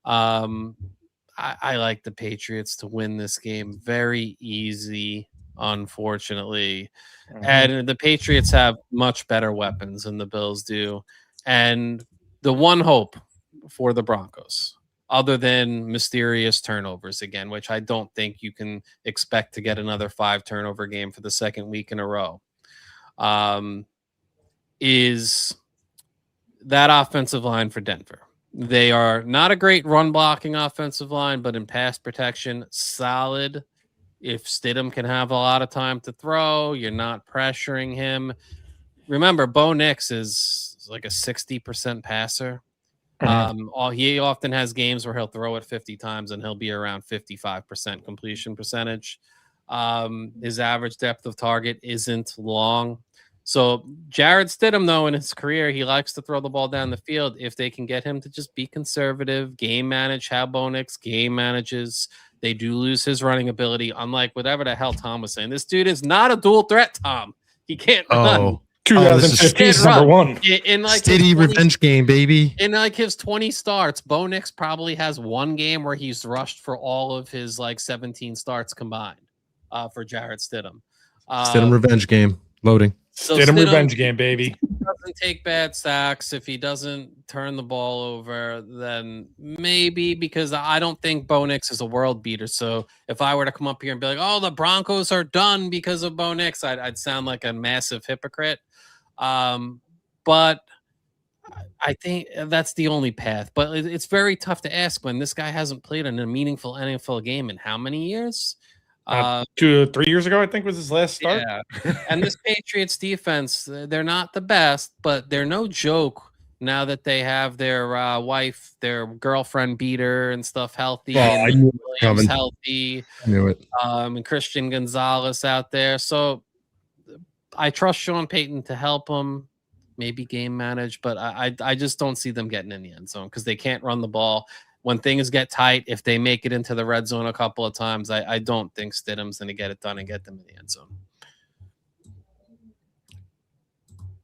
I like the Patriots to win this game. Very easy, unfortunately. And the Patriots have much better weapons than the Bills do. And the one hope for the Broncos, other than mysterious turnovers again, which I don't think you can expect to get another 5 turnover game for the second week in a row, is that offensive line for Denver. They are not a great run blocking offensive line, but in pass protection, solid. If Stidham can have a lot of time to throw, you're not pressuring him. Remember, Bo Nix is like a 60% passer. He often has games where he'll throw it 50 times and he'll be around 55% completion percentage. His average depth of target isn't long. So Jarrett Stidham, though, in his career, he likes to throw the ball down the field. If they can get him to just be conservative, game manage how Bo Nix game manages, they do lose his running ability, unlike whatever the hell Tom was saying. This dude is not a dual threat, Tom. He can't run. 2015 number 1. In like City revenge game, baby. In like his 20 starts, Bo Nix probably has one game where he's rushed for all of his like 17 starts combined for Jarrett Stidham. Stidham revenge game. Loading. So Stidham revenge game, baby. If he doesn't take bad sacks, if he doesn't turn the ball over, then maybe, because I don't think Bo Nix is a world beater. So if I were to come up here and be like, oh, the Broncos are done because of Bo Nix, I'd sound like a massive hypocrite. But I think that's the only path. But it's very tough to ask when this guy hasn't played in a meaningful NFL game in how many years? 2 or 3 years ago, I think, was his last start. Yeah. And this Patriots defense, they're not the best, but they're no joke now that they have their wife, their girlfriend beater and stuff healthy. I and knew Williams healthy. I knew it. And Christian Gonzalez out there. So I trust Sean Payton to help them, maybe game manage, but I just don't see them getting in the end zone because they can't run the ball. When things get tight, if they make it into the red zone a couple of times, I don't think Stidham's going to get it done and get them in the end zone.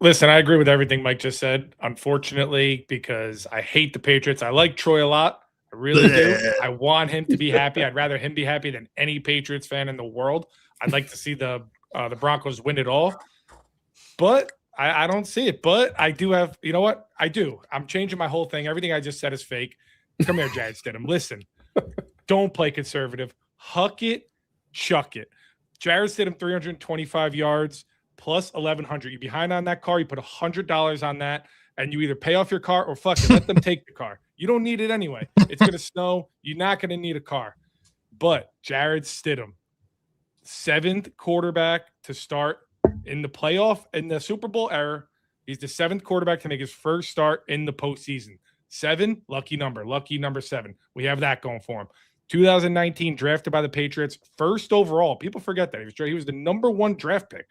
Listen, I agree with everything Mike just said, unfortunately, because I hate the Patriots. I like Troy a lot. I really do. I want him to be happy. I'd rather him be happy than any Patriots fan in the world. I'd like to see the Broncos win it all. But I don't see it. But I do have – you know what? I do. I'm changing my whole thing. Everything I just said is fake. Come here, Jarrett Stidham. Listen, don't play conservative. Huck it, chuck it. Jarrett Stidham, 325 yards plus 1,100. You're behind on that car. You put $100 on that, and you either pay off your car or fuck it, let them take the car. You don't need it anyway. It's going to snow. You're not going to need a car. But Jarrett Stidham, 7th quarterback to start in the playoff in the Super Bowl era. He's the 7th quarterback to make his first start in the postseason. 7, lucky number 7. We have that going for him. 2019, drafted by the Patriots, 1st overall. People forget that. He was the number 1 draft pick.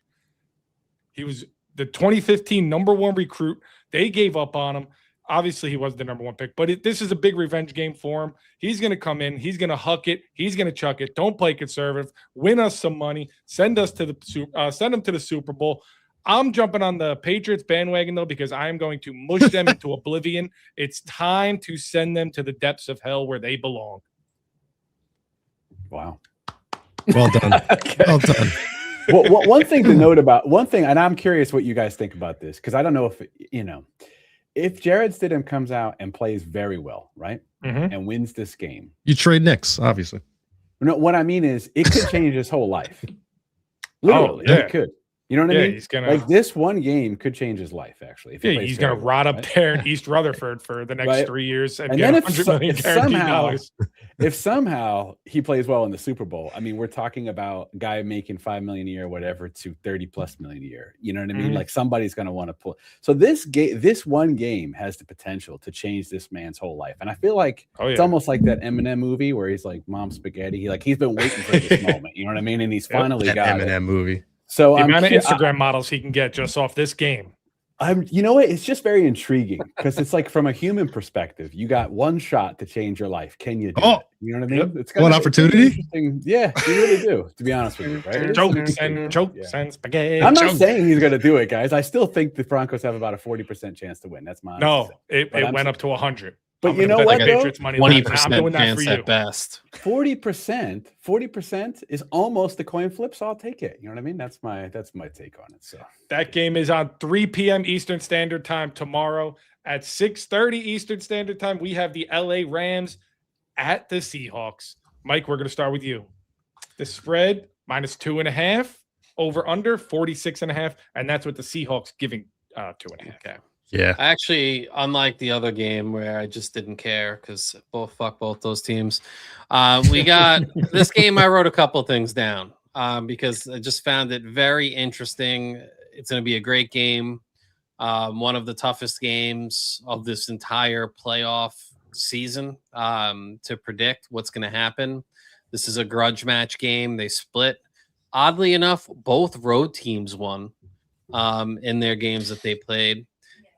He was the 2015 number 1 recruit. They gave up on him. Obviously, he wasn't the number 1 pick, but this is a big revenge game for him. He's going to come in. He's going to huck it. He's going to chuck it. Don't play conservative. Win us some money. Send him to the Super Bowl. I'm jumping on the Patriots bandwagon, though, because I am going to mush them into oblivion. It's time to send them to the depths of hell where they belong. Wow. Well done. Okay. Well done. Well, one thing to note about and I'm curious what you guys think about this, because I don't know if Jarrett Stidham comes out and plays very well, right, and wins this game. You trade Nix, obviously. No, what I mean is it could change his whole life. Literally, it could. You know what I mean? He's gonna, like, this one game could change his life, actually. He's going to rot up there in East Rutherford for the next 3 years and get $100 million guaranteed dollars. If somehow he plays well in the Super Bowl, I mean, we're talking about a guy making $5 million a year, whatever, to $30+ million a year. You know what I mean? Like, somebody's going to want to pull. So this one game has the potential to change this man's whole life. And I feel like it's almost like that Eminem movie where he's like, Mom Spaghetti. He's been waiting for this moment. You know what I mean? And he's finally got Eminem movie. So the amount of Instagram models he can get just off this game. You know what? It's just very intriguing because it's like from a human perspective, you got one shot to change your life. Can you do it? You know what I mean? It's one opportunity. Yeah, you really do. To be honest with you, right? Jokes and spaghetti. I'm not saying he's going to do it, guys. I still think the Broncos have about a 40% chance to win. That's my it went up to 100. But you know what? 20% chance at best. 40% is almost a coin flip, so I'll take it. You know what I mean? That's my take on it. So that game is on 3 p.m. Eastern Standard Time tomorrow at 6:30 Eastern Standard Time. We have the LA Rams at the Seahawks. Mike, we're going to start with you. The spread -2.5, over under 46.5, and that's what the Seahawks giving 2.5. Okay. Yeah. Actually, unlike the other game where I just didn't care because fuck both those teams. We got this game. I wrote a couple things down because I just found it very interesting. It's going to be a great game. One of the toughest games of this entire playoff season to predict what's going to happen. This is a grudge match game. They split. Oddly enough, both road teams won in their games that they played.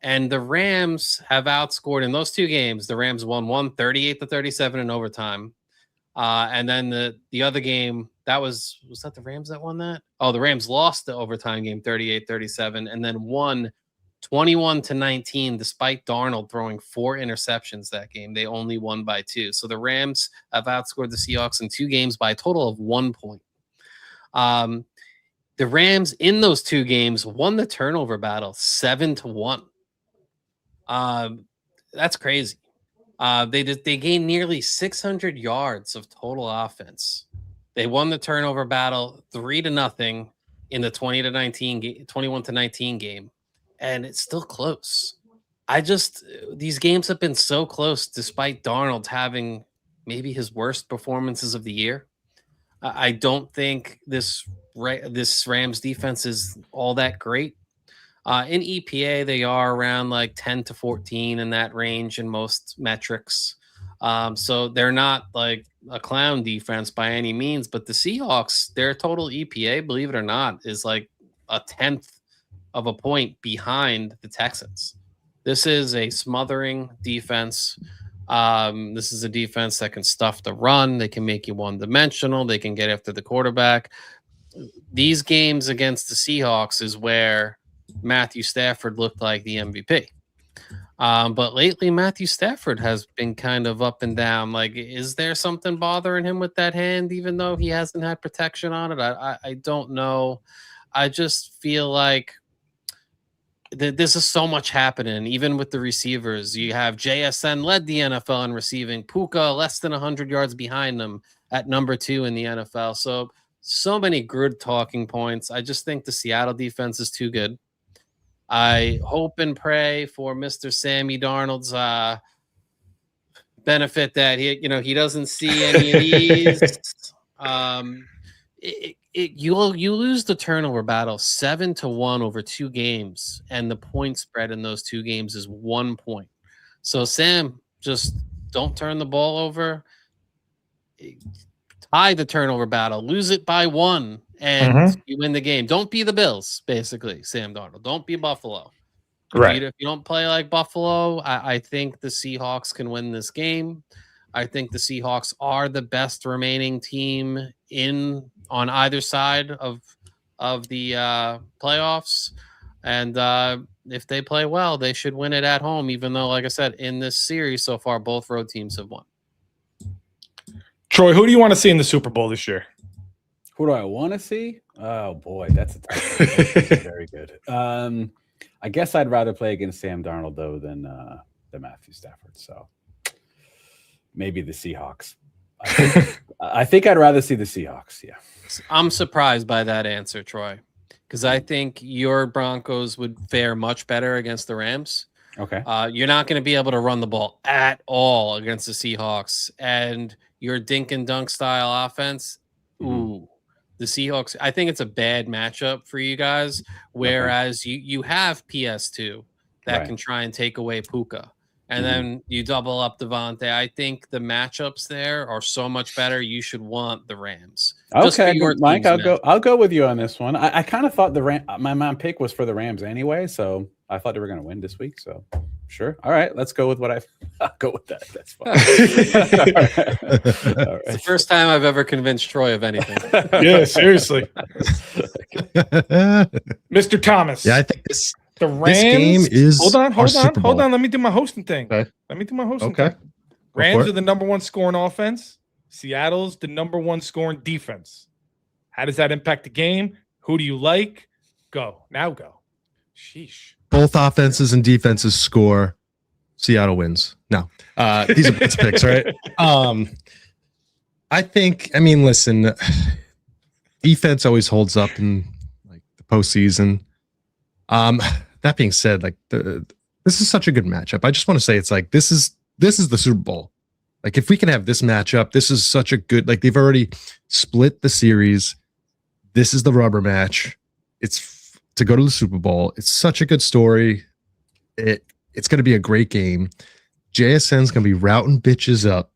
And the Rams have outscored in those two games. The Rams won 38-37 in overtime. And then the other game, was that the Rams that won that? Oh, the Rams lost the overtime game 38-37 and then won 21-19 despite Darnold throwing 4 interceptions that game. They only won by 2. So the Rams have outscored the Seahawks in 2 games by a total of 1 point. The Rams in those 2 games won the turnover battle 7-1. That's crazy. They gained nearly 600 yards of total offense. They won the turnover battle 3-0 in the 21-19 game, and it's still close. These games have been so close despite Darnold having maybe his worst performances of the year. I don't think this Rams defense is all that great. In EPA, they are around like 10-14 in that range in most metrics. So they're not like a clown defense by any means, but the Seahawks, their total EPA, believe it or not, is like 1/10 of a point behind the Texans. This is a smothering defense. This is a defense that can stuff the run. They can make you one-dimensional. They can get after the quarterback. These games against the Seahawks is where Matthew Stafford looked like the MVP. But lately, Matthew Stafford has been kind of up and down. Like, is there something bothering him with that hand, even though he hasn't had protection on it? I don't know. I just feel like this is so much happening, even with the receivers. You have JSN led the NFL in receiving. Puka less than 100 yards behind them at number 2 in the NFL. So many good talking points. I just think the Seattle defense is too good. I hope and pray for Mr. Sammy Darnold's benefit that he doesn't see any of these. You lose the turnover battle 7-1 over 2 games, and the point spread in those 2 games is 1 point. So Sam, just don't turn the ball over. Tie the turnover battle, lose it by 1. And you win the game. Don't be the Bills, basically, Sam Darnold. Don't be Buffalo. Right. If you don't play like Buffalo, I think the Seahawks can win this game. I think the Seahawks are the best remaining team on either side of the playoffs. And if they play well, they should win it at home, even though, like I said, in this series so far, both road teams have won. Troy, who do you want to see in the Super Bowl this year? Who do I want to see? Oh boy, that's a tough one. Very good. I guess I'd rather play against Sam Darnold though than Matthew Stafford. So maybe the Seahawks. I think I'd rather see the Seahawks. Yeah. I'm surprised by that answer, Troy, because I think your Broncos would fare much better against the Rams. Okay. You're not going to be able to run the ball at all against the Seahawks, and your dink and dunk style offense. Ooh. The Seahawks, I think it's a bad matchup for you guys, whereas you have PS2 that can try and take away Puka. And then you double up Devontae. I think the matchups there are so much better. You should want the Rams. Okay, Mike, I'll go with you on this one. I kind of thought my pick was for the Rams anyway, so I thought they were going to win this week, so sure. All right, let's go with what I'll go with that. That's fine. All right. It's the first time I've ever convinced Troy of anything. Yeah, seriously. Mr. Thomas. Yeah, I think the Rams. This game is hold on. Let me do my hosting thing. Okay. Let me do my hosting thing. Rams are the number one scoring offense. Seattle's the number one scoring defense. How does that impact the game? Who do you like? Go. Now go. Sheesh. Both offenses and defenses score. Seattle wins. No. These are Brits picks, right? I mean, listen, defense always holds up in like the postseason. That being said, like this is such a good matchup. I just want to say it's like this is the Super Bowl. Like if we can have this matchup, this is such a good, like they've already split the series. This is the rubber match. It's to go to the Super Bowl. It's such a good story. It's going to be a great game. JSN's going to be routing bitches up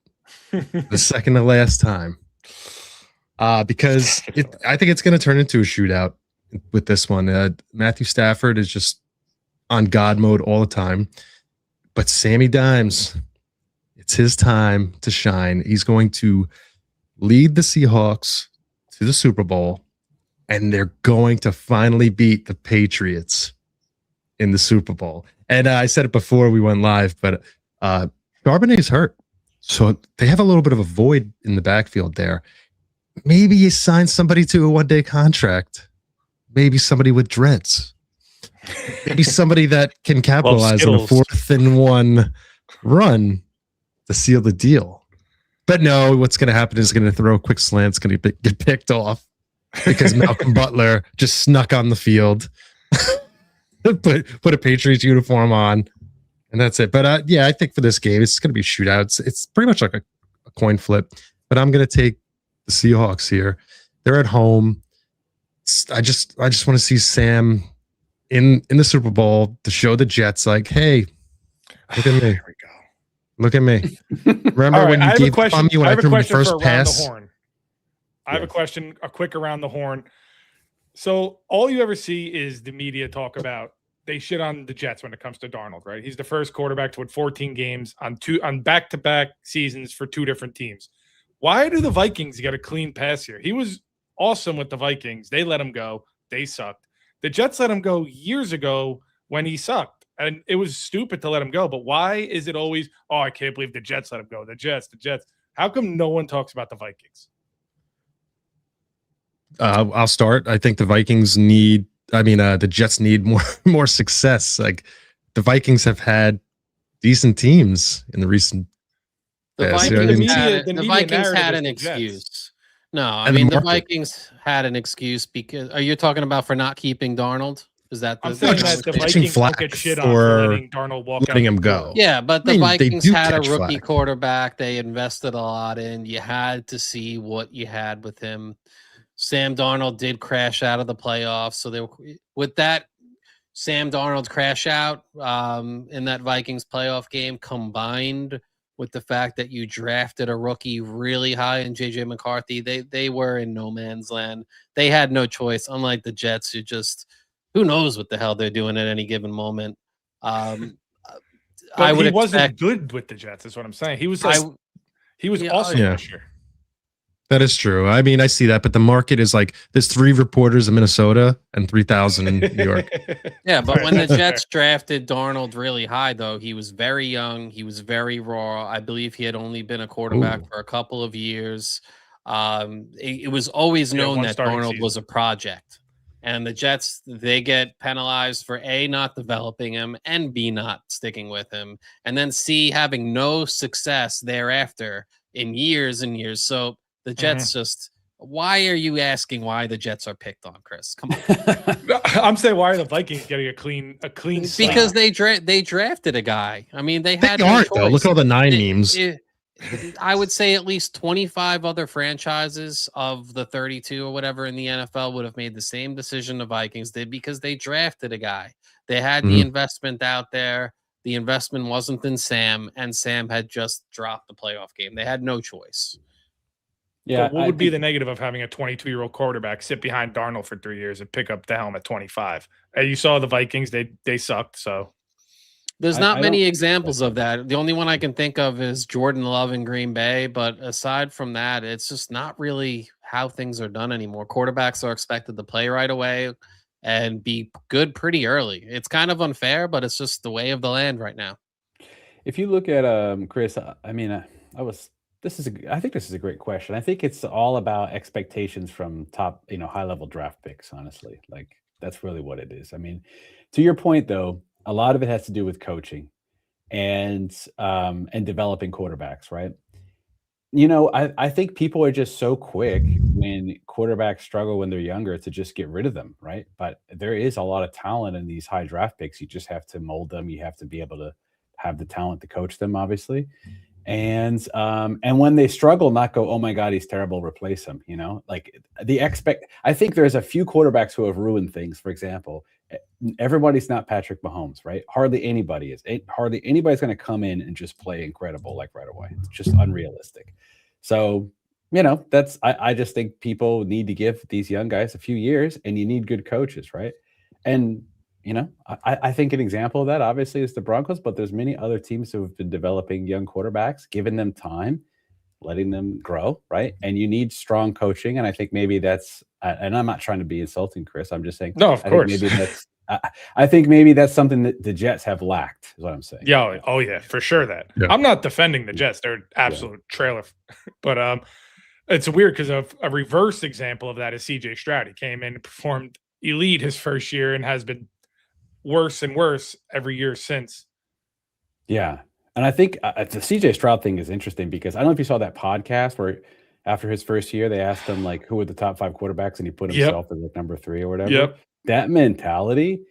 the second to last time. Because I think it's going to turn into a shootout with this one. Matthew Stafford is just on God mode all the time. But Sammy Dimes, it's his time to shine. He's going to lead the Seahawks to the Super Bowl, and they're going to finally beat the Patriots in the Super Bowl. And I said it before we went live, but Charbonnet's hurt. So they have a little bit of a void in the backfield there. Maybe you sign somebody to a one-day contract. Maybe somebody with dreads. Maybe somebody that can capitalize on a 4th and 1 run to seal the deal. But no, what's going to happen is going to throw a quick slant. It's going to get picked off because Malcolm Butler just snuck on the field, put a Patriots uniform on, and that's it. But yeah, I think for this game, it's going to be shootouts. It's pretty much like a coin flip. But I'm going to take the Seahawks here. They're at home. I just want to see Sam in the Super Bowl to show the Jets like, hey, look at me. There we go. Look at me. Remember when you gave up on me when I threw the first pass? I have a question, a quick around the horn. So all you ever see is the media talk about they shit on the Jets when it comes to Darnold, right? He's the first quarterback to win 14 games on back-to-back seasons for 2 different teams. Why do the Vikings get a clean pass here? He was awesome with the Vikings. They let him go. They sucked. The Jets let him go years ago when he sucked. And it was stupid to let him go. But why is it always, oh, I can't believe the Jets let him go. The Jets. How come no one talks about the Vikings? I'll start. I think the Vikings the Jets need more success. Like the Vikings have had decent teams in the recent past. The Vikings had an excuse. No, I mean the Vikings had an excuse because are you talking about for not keeping Darnold? Is that I'm saying that the Vikings don't get shit on for letting Darnold letting him go? Yeah, but the Vikings had a rookie quarterback. They invested a lot in. You had to see what you had with him. Sam Darnold did crash out of the playoffs, so with that Sam Darnold crash out in that Vikings playoff game combined with the fact that you drafted a rookie really high in JJ McCarthy, they were in no man's land. They had no choice, unlike the Jets, who just who knows what the hell they're doing at any given moment. He wasn't good with the Jets, is what I'm saying. He was awesome this year. That is true. I mean, I see that, but the market is like there's 3 reporters in Minnesota and 3,000 in New York. Yeah, but when the Jets drafted Darnold really high, though, he was very young. He was very raw. I believe he had only been a quarterback for a couple of years. It was always known that Darnold was a project. And the Jets, they get penalized for A, not developing him, and B, not sticking with him, and then C, having no success thereafter in years and years. So the Jets why are you asking why the Jets are picked on, Chris? Come on. I'm saying why are the Vikings getting a clean because they drafted a guy. I mean, they had no choice. Though. Look at all the 9 memes. I would say at least 25 other franchises of the 32 or whatever in the NFL would have made the same decision the Vikings did because they drafted a guy. They had the investment out there. The investment wasn't in Sam, and Sam had just dropped the playoff game. They had no choice. Yeah. But what would be the negative of having a 22-year-old quarterback sit behind Darnold for 3 years and pick up the helm at 25? And you saw the Vikings; they sucked. So there's not many examples of that. The only one I can think of is Jordan Love in Green Bay. But aside from that, it's just not really how things are done anymore. Quarterbacks are expected to play right away and be good pretty early. It's kind of unfair, but it's just the way of the land right now. If you look at Chris, I mean, I think this is a great question. I think it's all about expectations from top, high level draft picks, honestly. Like that's really what it is. I mean, to your point though, a lot of it has to do with coaching and developing quarterbacks, right? I think people are just so quick when quarterbacks struggle when they're younger to just get rid of them, right? But there is a lot of talent in these high draft picks. You just have to mold them. You have to be able to have the talent to coach them, obviously. And when they struggle, not go, oh my God, he's terrible, replace him. I think there's a few quarterbacks who have ruined things. For example, everybody's not Patrick Mahomes, right? Hardly anybody is. Hardly anybody's going to come in and just play incredible like right away. It's just unrealistic. So, I just think people need to give these young guys a few years, and you need good coaches, right? And I think an example of that obviously is the Broncos, but there's many other teams who have been developing young quarterbacks, giving them time, letting them grow, right? And you need strong coaching. And I think maybe that's, and I'm not trying to be insulting, Chris. I'm just saying, no, of course. I think maybe that's something that the Jets have lacked, is what I'm saying. Yeah. Oh yeah, for sure that. Yeah. I'm not defending the Jets. They're absolute trailer. But it's weird because a reverse example of that is CJ Stroud. He came in and performed elite his first year and has been worse and worse every year since. Yeah. And I think the CJ Stroud thing is interesting because I don't know if you saw that podcast where after his first year, they asked him like, who were the top 5 quarterbacks? And he put himself as like number 3 or whatever. Yep. That mentality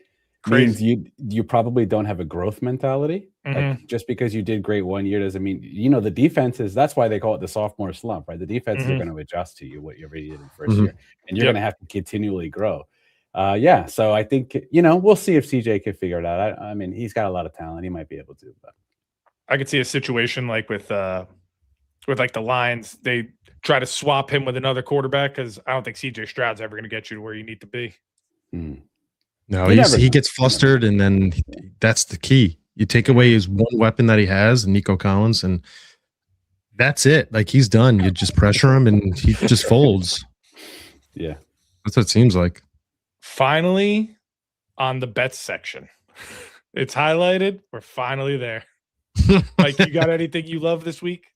means you probably don't have a growth mentality. Mm-hmm. Like, just because you did great one year doesn't mean, the defenses, that's why they call it the sophomore slump, right? The defenses are going to adjust to you, what you already did in the first year. And you're going to have to continually grow. So I think, we'll see if CJ can figure it out. I mean, he's got a lot of talent. He might be able to. But I could see a situation like with like the Lions. They try to swap him with another quarterback because I don't think CJ Stroud's ever going to get you to where you need to be. No, he gets flustered, and then that's the key. You take away his one weapon that he has, Nico Collins, and that's it. Like he's done. You just pressure him, and he just folds. Yeah, that's what it seems like. Finally, on the bets section, it's highlighted. We're finally there. Like, you got anything you love this week?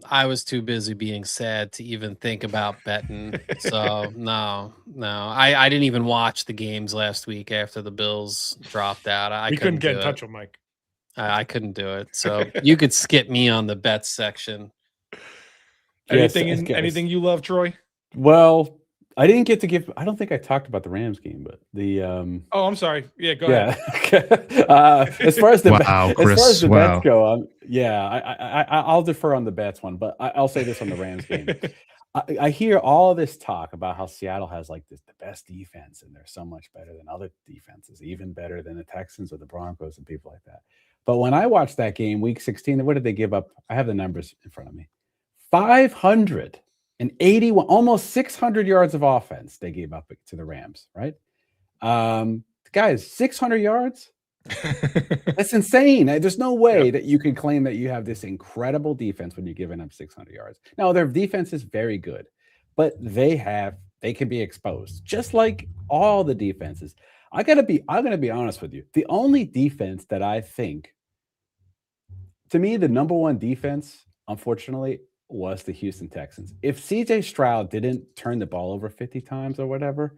I was too busy being sad to even think about betting. So no. I didn't even watch the games last week after the Bills dropped out. We couldn't get in touch with Mike. I couldn't do it. So you could skip me on the bets section. Anything you love, Troy? Well, I didn't get to give. I don't think I talked about the Rams game, but the. Oh, I'm sorry. Yeah, go ahead. As far as the bets go, I'll defer on the bets one, but I'll say this on the Rams game. I hear all this talk about how Seattle has like the best defense, and they're so much better than other defenses, even better than the Texans or the Broncos and people like that. But when I watched that game, Week 16, what did they give up? I have the numbers in front of me. 581, almost 600 yards of offense they gave up to the Rams, right? Guys, 600 yards? That's insane. There's no way that you can claim that you have this incredible defense when you're giving up 600 yards. Now, their defense is very good, but they can be exposed, just like all the defenses. I'm gonna be honest with you. The only defense that I think, to me, the number one defense, unfortunately, was the Houston Texans. If CJ Stroud didn't turn the ball over 50 times or whatever,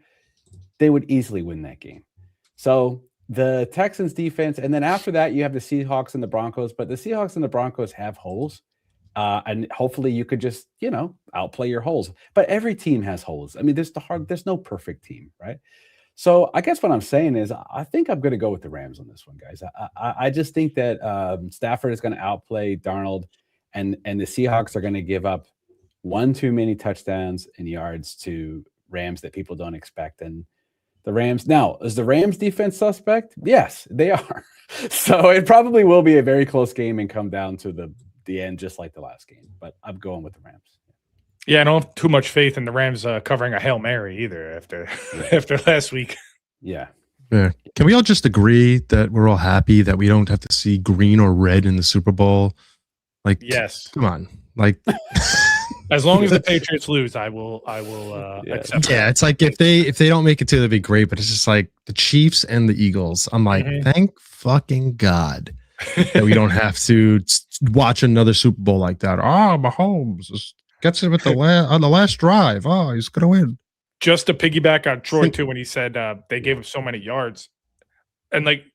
they would easily win that game. So the Texans defense, and then after that, you have the Seahawks and the Broncos, but the Seahawks and the Broncos have holes. And hopefully you could just, outplay your holes. But every team has holes. I mean, there's no perfect team, right? So I guess what I'm saying is I think I'm going to go with the Rams on this one, guys. I just think that Stafford is going to outplay Darnold, and the Seahawks are going to give up one too many touchdowns and yards to Rams that people don't expect. And the Rams, now, is the Rams defense suspect? Yes, they are. So it probably will be a very close game and come down to the end, just like the last game. But I'm going with the Rams. Yeah, I don't have too much faith in the Rams covering a Hail Mary either after last week. Yeah. Yeah. Can we all just agree that we're all happy that we don't have to see green or red in the Super Bowl? Like, yes. Come on. Like, as long as the Patriots lose, I will accept. Yeah, it's like if they don't make it to, that'd be great. But it's just like the Chiefs and the Eagles. I'm like, thank fucking God that we don't have to watch another Super Bowl like that. Oh, Mahomes gets it with on the last drive. Oh, he's gonna win. Just to piggyback on Troy too, when he said they gave him so many yards, and like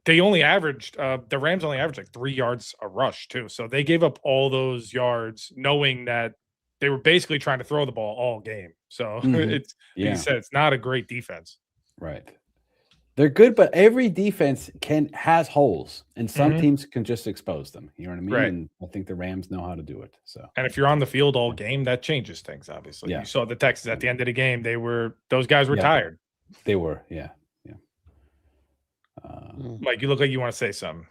they only averaged the Rams only averaged like 3 yards a rush too. So they gave up all those yards, knowing that they were basically trying to throw the ball all game. So it's he said it's not a great defense. Right. They're good, but every defense has holes, and some teams can just expose them. You know what I mean? Right. And I think the Rams know how to do it. So, and if you're on the field all game, that changes things. Obviously, you saw the Texans at the end of the game; those guys were tired. They were, yeah. Mike, you look like you want to say something.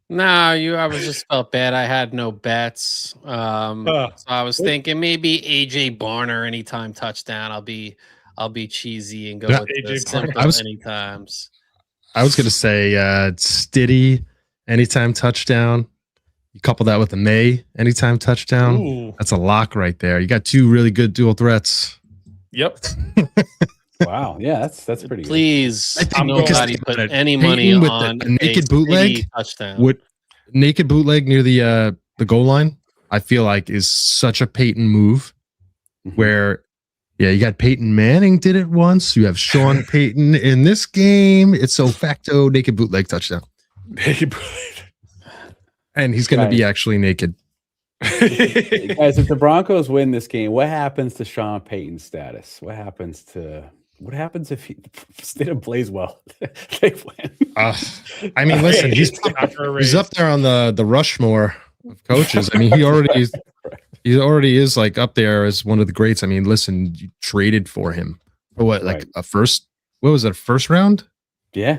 No, I was just felt bad. I had no bets. So I was thinking maybe AJ Barner anytime touchdown. I'll be cheesy and go with the simple anytimes. I was gonna say Stiddy anytime touchdown. You couple that with the May anytime touchdown. Ooh. That's a lock right there. You got 2 really good dual threats. Yep. Wow. Yeah, that's pretty good. Please, nobody put any money on a naked bootleg touchdown. Naked bootleg near the goal line, I feel like is such a Peyton move where you got Peyton Manning did it once. You have Sean Payton in this game. It's so facto naked bootleg touchdown. Naked bootleg. And he's going to be actually naked. Guys, if the Broncos win this game, what happens to Sean Payton's status? What happens if Stidham plays well? They win. I mean, listen, he's up there on the Rushmore of coaches. I mean, he already is like up there as one of the greats. I mean, listen, you traded for him for what, like a first round? Yeah.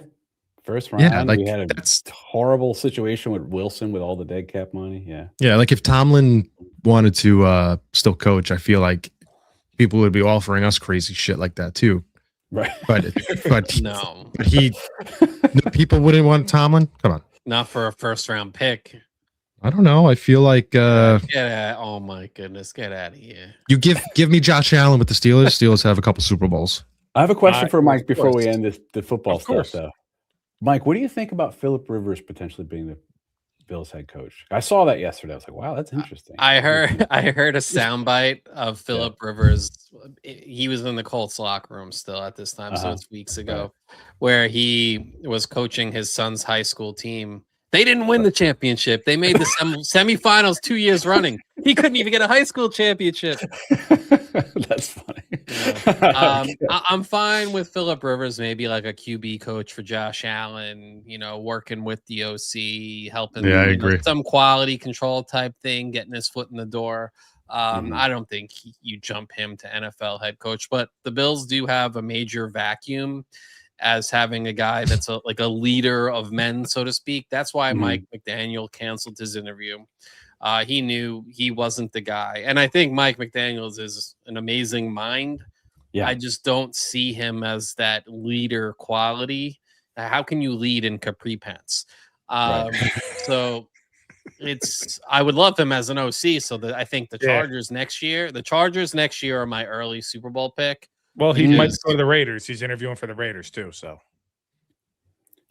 First round. Yeah, like we had a horrible situation with Wilson with all the dead cap money. Yeah. Yeah, like if Tomlin wanted to still coach, I feel like people would be offering us crazy shit like that too. Right. But people wouldn't want Tomlin. Come on. Not for a first round pick. I don't know. I feel like oh my goodness, get out of here. You give me Josh Allen with the Steelers. Steelers have a couple Super Bowls. I have a question for Mike before we end the football stuff though. Mike, what do you think about Phillip Rivers potentially being the Bills head coach? I saw that yesterday. I was like, wow, that's interesting. I heard a soundbite of Phillip Rivers. He was in the Colts locker room still at this time, so it's weeks ago, where he was coaching his son's high school team. They didn't win the championship. They made the semifinals 2 years running. He couldn't even get a high school championship. That's funny. Yeah. I'm fine with Phillip Rivers, maybe like a QB coach for Josh Allen, working with the OC, helping I agree. Some quality control type thing, getting his foot in the door. I don't think you jump him to NFL head coach, but the Bills do have a major vacuum as having a guy that's like a leader of men, so to speak. That's why Mike McDaniel canceled his interview. He knew he wasn't the guy. And I think Mike McDaniels is an amazing mind. Yeah. I just don't see him as that leader quality. How can you lead in capri pants? So I would love him as an OC. So that I think the Chargers next year are my early Super Bowl pick. Well, he might go to the Raiders. He's interviewing for the Raiders too. So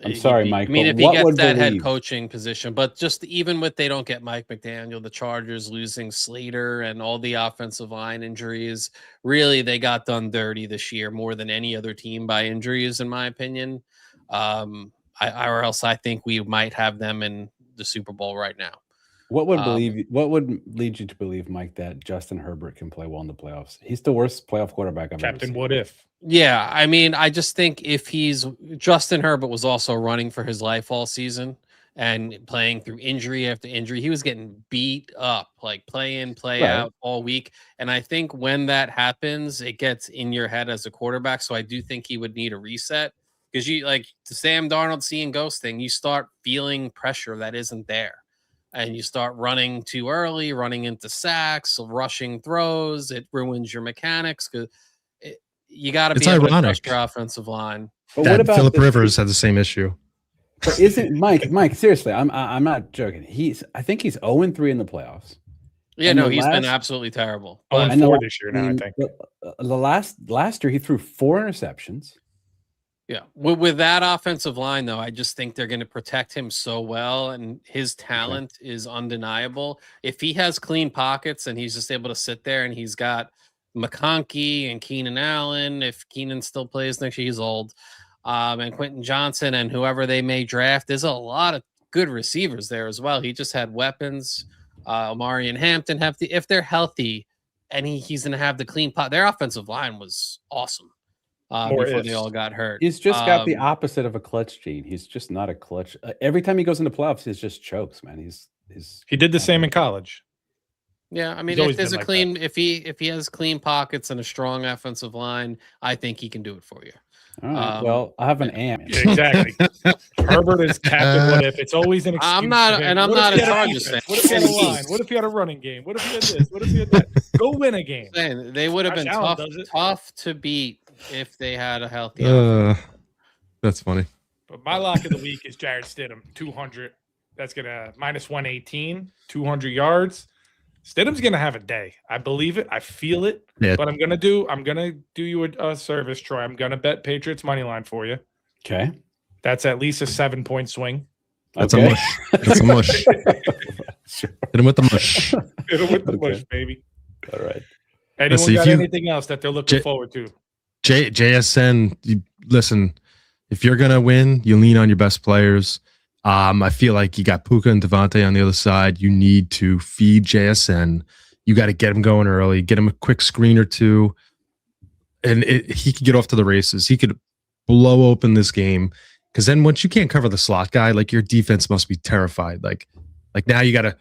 I'm sorry, Mike. I mean, if he gets that head coaching position, but just even with they don't get Mike McDaniel, the Chargers losing Slater and all the offensive line injuries, really they got done dirty this year more than any other team by injuries, in my opinion. Or else I think we might have them in the Super Bowl right now. What would lead you to believe, Mike, that Justin Herbert can play well in the playoffs? He's the worst playoff quarterback I've ever seen. What if? Yeah, I mean, I just think if Justin Herbert was also running for his life all season and playing through injury after injury. He was getting beat up, like play in, play out all week. And I think when that happens, it gets in your head as a quarterback. So I do think he would need a reset, because you, like the Sam Darnold seeing ghost thing, you start feeling pressure that isn't there. and you start running too early, running into sacks, rushing throws, it ruins your mechanics because you got to be able to trust your offensive line. But what about Phillip Rivers had the same issue? But isn't Mike? Seriously, I'm not joking. I think he's 0-3 in the playoffs. Yeah, no, he's been absolutely terrible. 0-4 this year now, I think. The last year he threw 4 interceptions. Yeah, with that offensive line, though, I just think they're going to protect him so well, and his talent is undeniable. If he has clean pockets and he's just able to sit there, and he's got McConkey and Keenan Allen, if Keenan still plays next year, he's old, and Quentin Johnson and whoever they may draft, there's a lot of good receivers there as well. He just had weapons. Amari and Hampton if they're healthy, and he's going to have the clean pot. Their offensive line was awesome. Before they all got hurt. He's just got the opposite of a clutch gene. He's just not a clutch. Every time he goes into playoffs, he just chokes, man. He did the same in college. Yeah, I mean, if there's a clean, if he has clean pockets and a strong offensive line, I think he can do it for you. All right. Well, I have an amp. Yeah, exactly. Herbert is captain. What if? It's always an excuse. I'm not as hard as saying. What if he had a line? What if he had a running game? What if he had this? What if he had that? Go win a game. They would have been tough to beat if they had a healthy. That's funny. But my lock of the week is Jarrett Stidham, 200. That's gonna minus 118, 200 yards. Stidham's gonna have a day. I believe it. I feel it. Yeah. But I'm gonna do you a service, Troy. I'm gonna bet Patriots money line for you. Okay. That's at least a 7-point swing. That's a mush. That's a mush. Hit him with the mush. Hit him with the mush, baby. All right. Anyone got anything else that they're looking forward to? JSN, listen, if you're going to win, you lean on your best players. I feel like you got Puka and Devontae on the other side. You need to feed JSN. You got to get him going early, get him a quick screen or two, and he could get off to the races. He could blow open this game, because then once you can't cover the slot guy, like your defense must be terrified. Like now you got to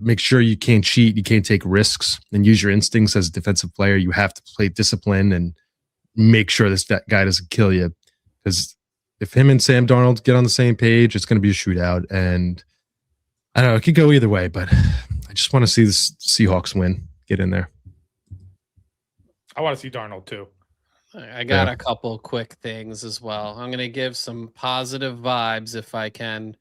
make sure you can't cheat, you can't take risks, and use your instincts as a defensive player. You have to play discipline and make sure that guy doesn't kill you, because if him and Sam Darnold get on the same page, it's going to be a shootout. And I don't know, it could go either way, but I just want to see the Seahawks win, get in there. I want to see Darnold too. I got a couple quick things as well. I'm going to give some positive vibes, if I can,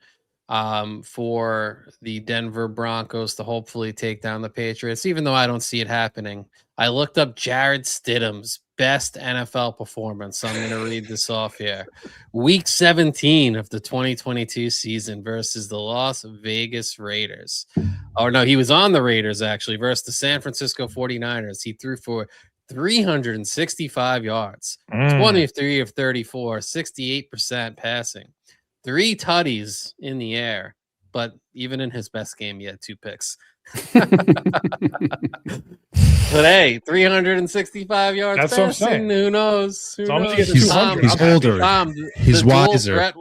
for the Denver Broncos to hopefully take down the Patriots, even though I don't see it happening. I looked up Jarrett Stidham's best NFL performance. So I'm going to read this off here. Week 17 of the 2022 season versus the Las Vegas Raiders. Oh, no, he was on the Raiders, actually, versus the San Francisco 49ers. He threw for 365 yards, 23 of 34, 68% passing, 3 tutties in the air. But even in his best game, he had 2 picks. But hey, 365 yards. That's what I'm saying. Who knows? He's older. He's wiser.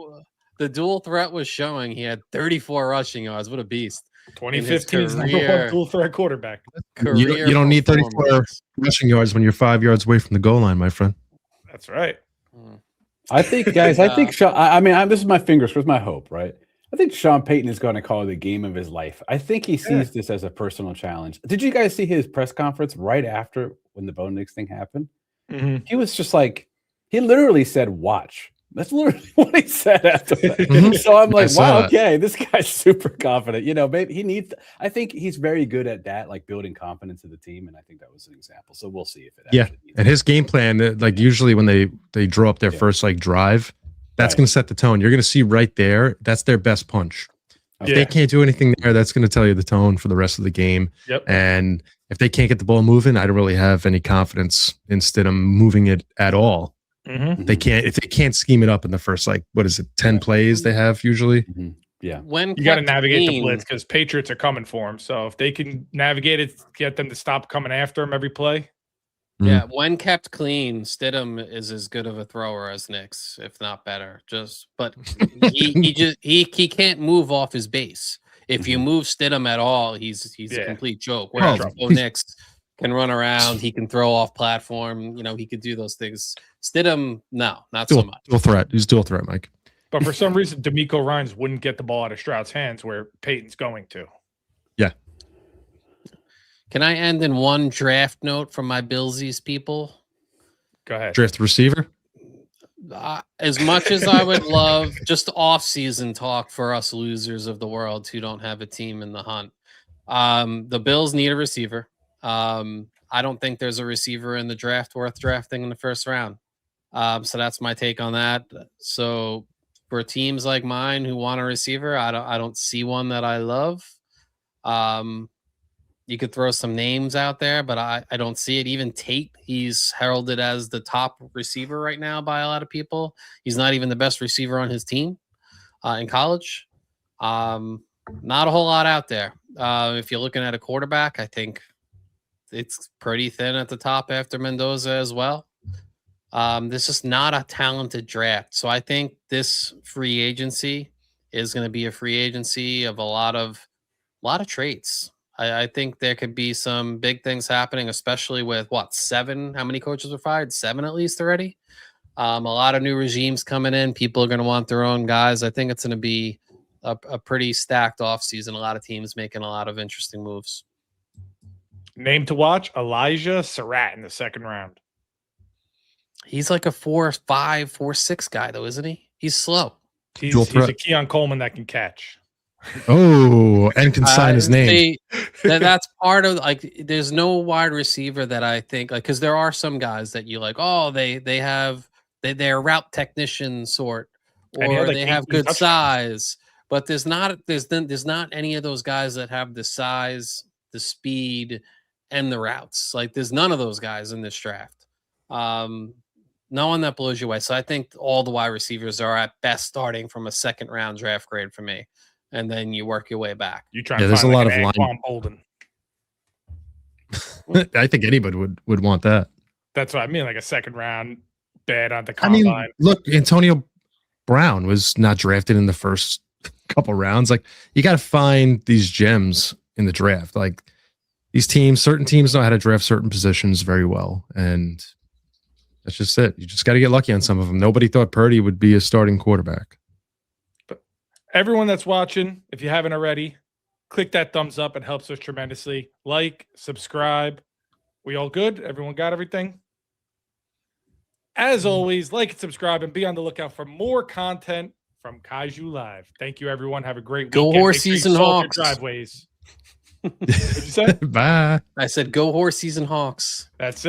The dual threat was showing. He had 34 rushing yards. What a beast. 2015's #1 dual threat quarterback. You don't need 34 rushing yards when you're 5 yards away from the goal line, my friend. That's right. I think, guys, I think Sean, I mean, this is my fingers crossed, my hope, right? I think Sean Payton is going to call it the game of his life. I think he sees this as a personal challenge. Did you guys see his press conference right after when the Bo Nix thing happened? Mm-hmm. He was just like, he literally said, watch. That's literally what he said after that. So I'm like, wow, okay, this guy's super confident. You know, maybe I think he's very good at that, like building confidence in the team. And I think that was an example. So we'll see if it actually and his game plan, like usually when they draw up their first like drive, that's going to set the tone. You're going to see right there, that's their best punch. If they can't do anything there, that's going to tell you the tone for the rest of the game. Yep. And if they can't get the ball moving, I don't really have any confidence in Stidham moving it at all. Mm-hmm. If they can't scheme it up in the first 10 plays they have usually. Mm-hmm. Yeah. When you got to navigate the blitz because Patriots are coming for him. So if they can navigate it, get them to stop coming after him every play. Yeah, when kept clean, Stidham is as good of a thrower as Nix, if not better. But he can't move off his base. If you move Stidham at all, he's a complete joke. Whereas Bo Nix can run around, he can throw off platform. You know, he could do those things. Stidham, no, not so much. Dual threat. He's dual threat, Mike. But for some reason, D'Amico Ryans wouldn't get the ball out of Stroud's hands where Peyton's going to. Can I end in one draft note from my Billsies people? Go ahead. Draft receiver. As much as I would love just off-season talk for us losers of the world who don't have a team in the hunt, the Bills need a receiver. I don't think there's a receiver in the draft worth drafting in the first round. So that's my take on that. So for teams like mine who want a receiver, I don't see one that I love. You could throw some names out there, but I don't see it. Even Tate, he's heralded as the top receiver right now by a lot of people. He's not even the best receiver on his team in college. Not a whole lot out there. If you're looking at a quarterback, I think it's pretty thin at the top after Mendoza as well. This is not a talented draft. So I think this free agency is going to be a free agency of a lot of trades. I think there could be some big things happening, especially with 7? How many coaches were fired? 7 at least already. A lot of new regimes coming in. People are going to want their own guys. I think it's going to be a pretty stacked offseason. A lot of teams making a lot of interesting moves. Name to watch: Elijah Surratt in the second round. He's like a 4.5, 4.6 guy, though, isn't he? He's slow. He's a Keon Coleman that can catch. Oh, and can sign his name. That's part of there's no wide receiver that I think because there are some guys that you like. Oh, they're route technician sort, or they have good size. But there's not any of those guys that have the size, the speed, and the routes. There's none of those guys in this draft. No one that blows you away. So I think all the wide receivers are at best starting from a second round draft grade for me. And then you work your way back. You try. There's a lot of line. Bolden. I think anybody would want that. That's what I mean. Like a second round bad on the combine. I mean, look, Antonio Brown was not drafted in the first couple rounds. You got to find these gems in the draft. These teams, certain teams know how to draft certain positions very well, and that's just it. You just got to get lucky on some of them. Nobody thought Purdy would be a starting quarterback. Everyone that's watching, if you haven't already, click that thumbs up. It helps us tremendously. Like, subscribe. We all good? Everyone got everything? As always, like and subscribe and be on the lookout for more content from Kaiju Live. Thank you, everyone. Have a great weekend. Go Horses and Hawks. Driveways. What'd you say? Bye. I said go Horses and Hawks. That's it.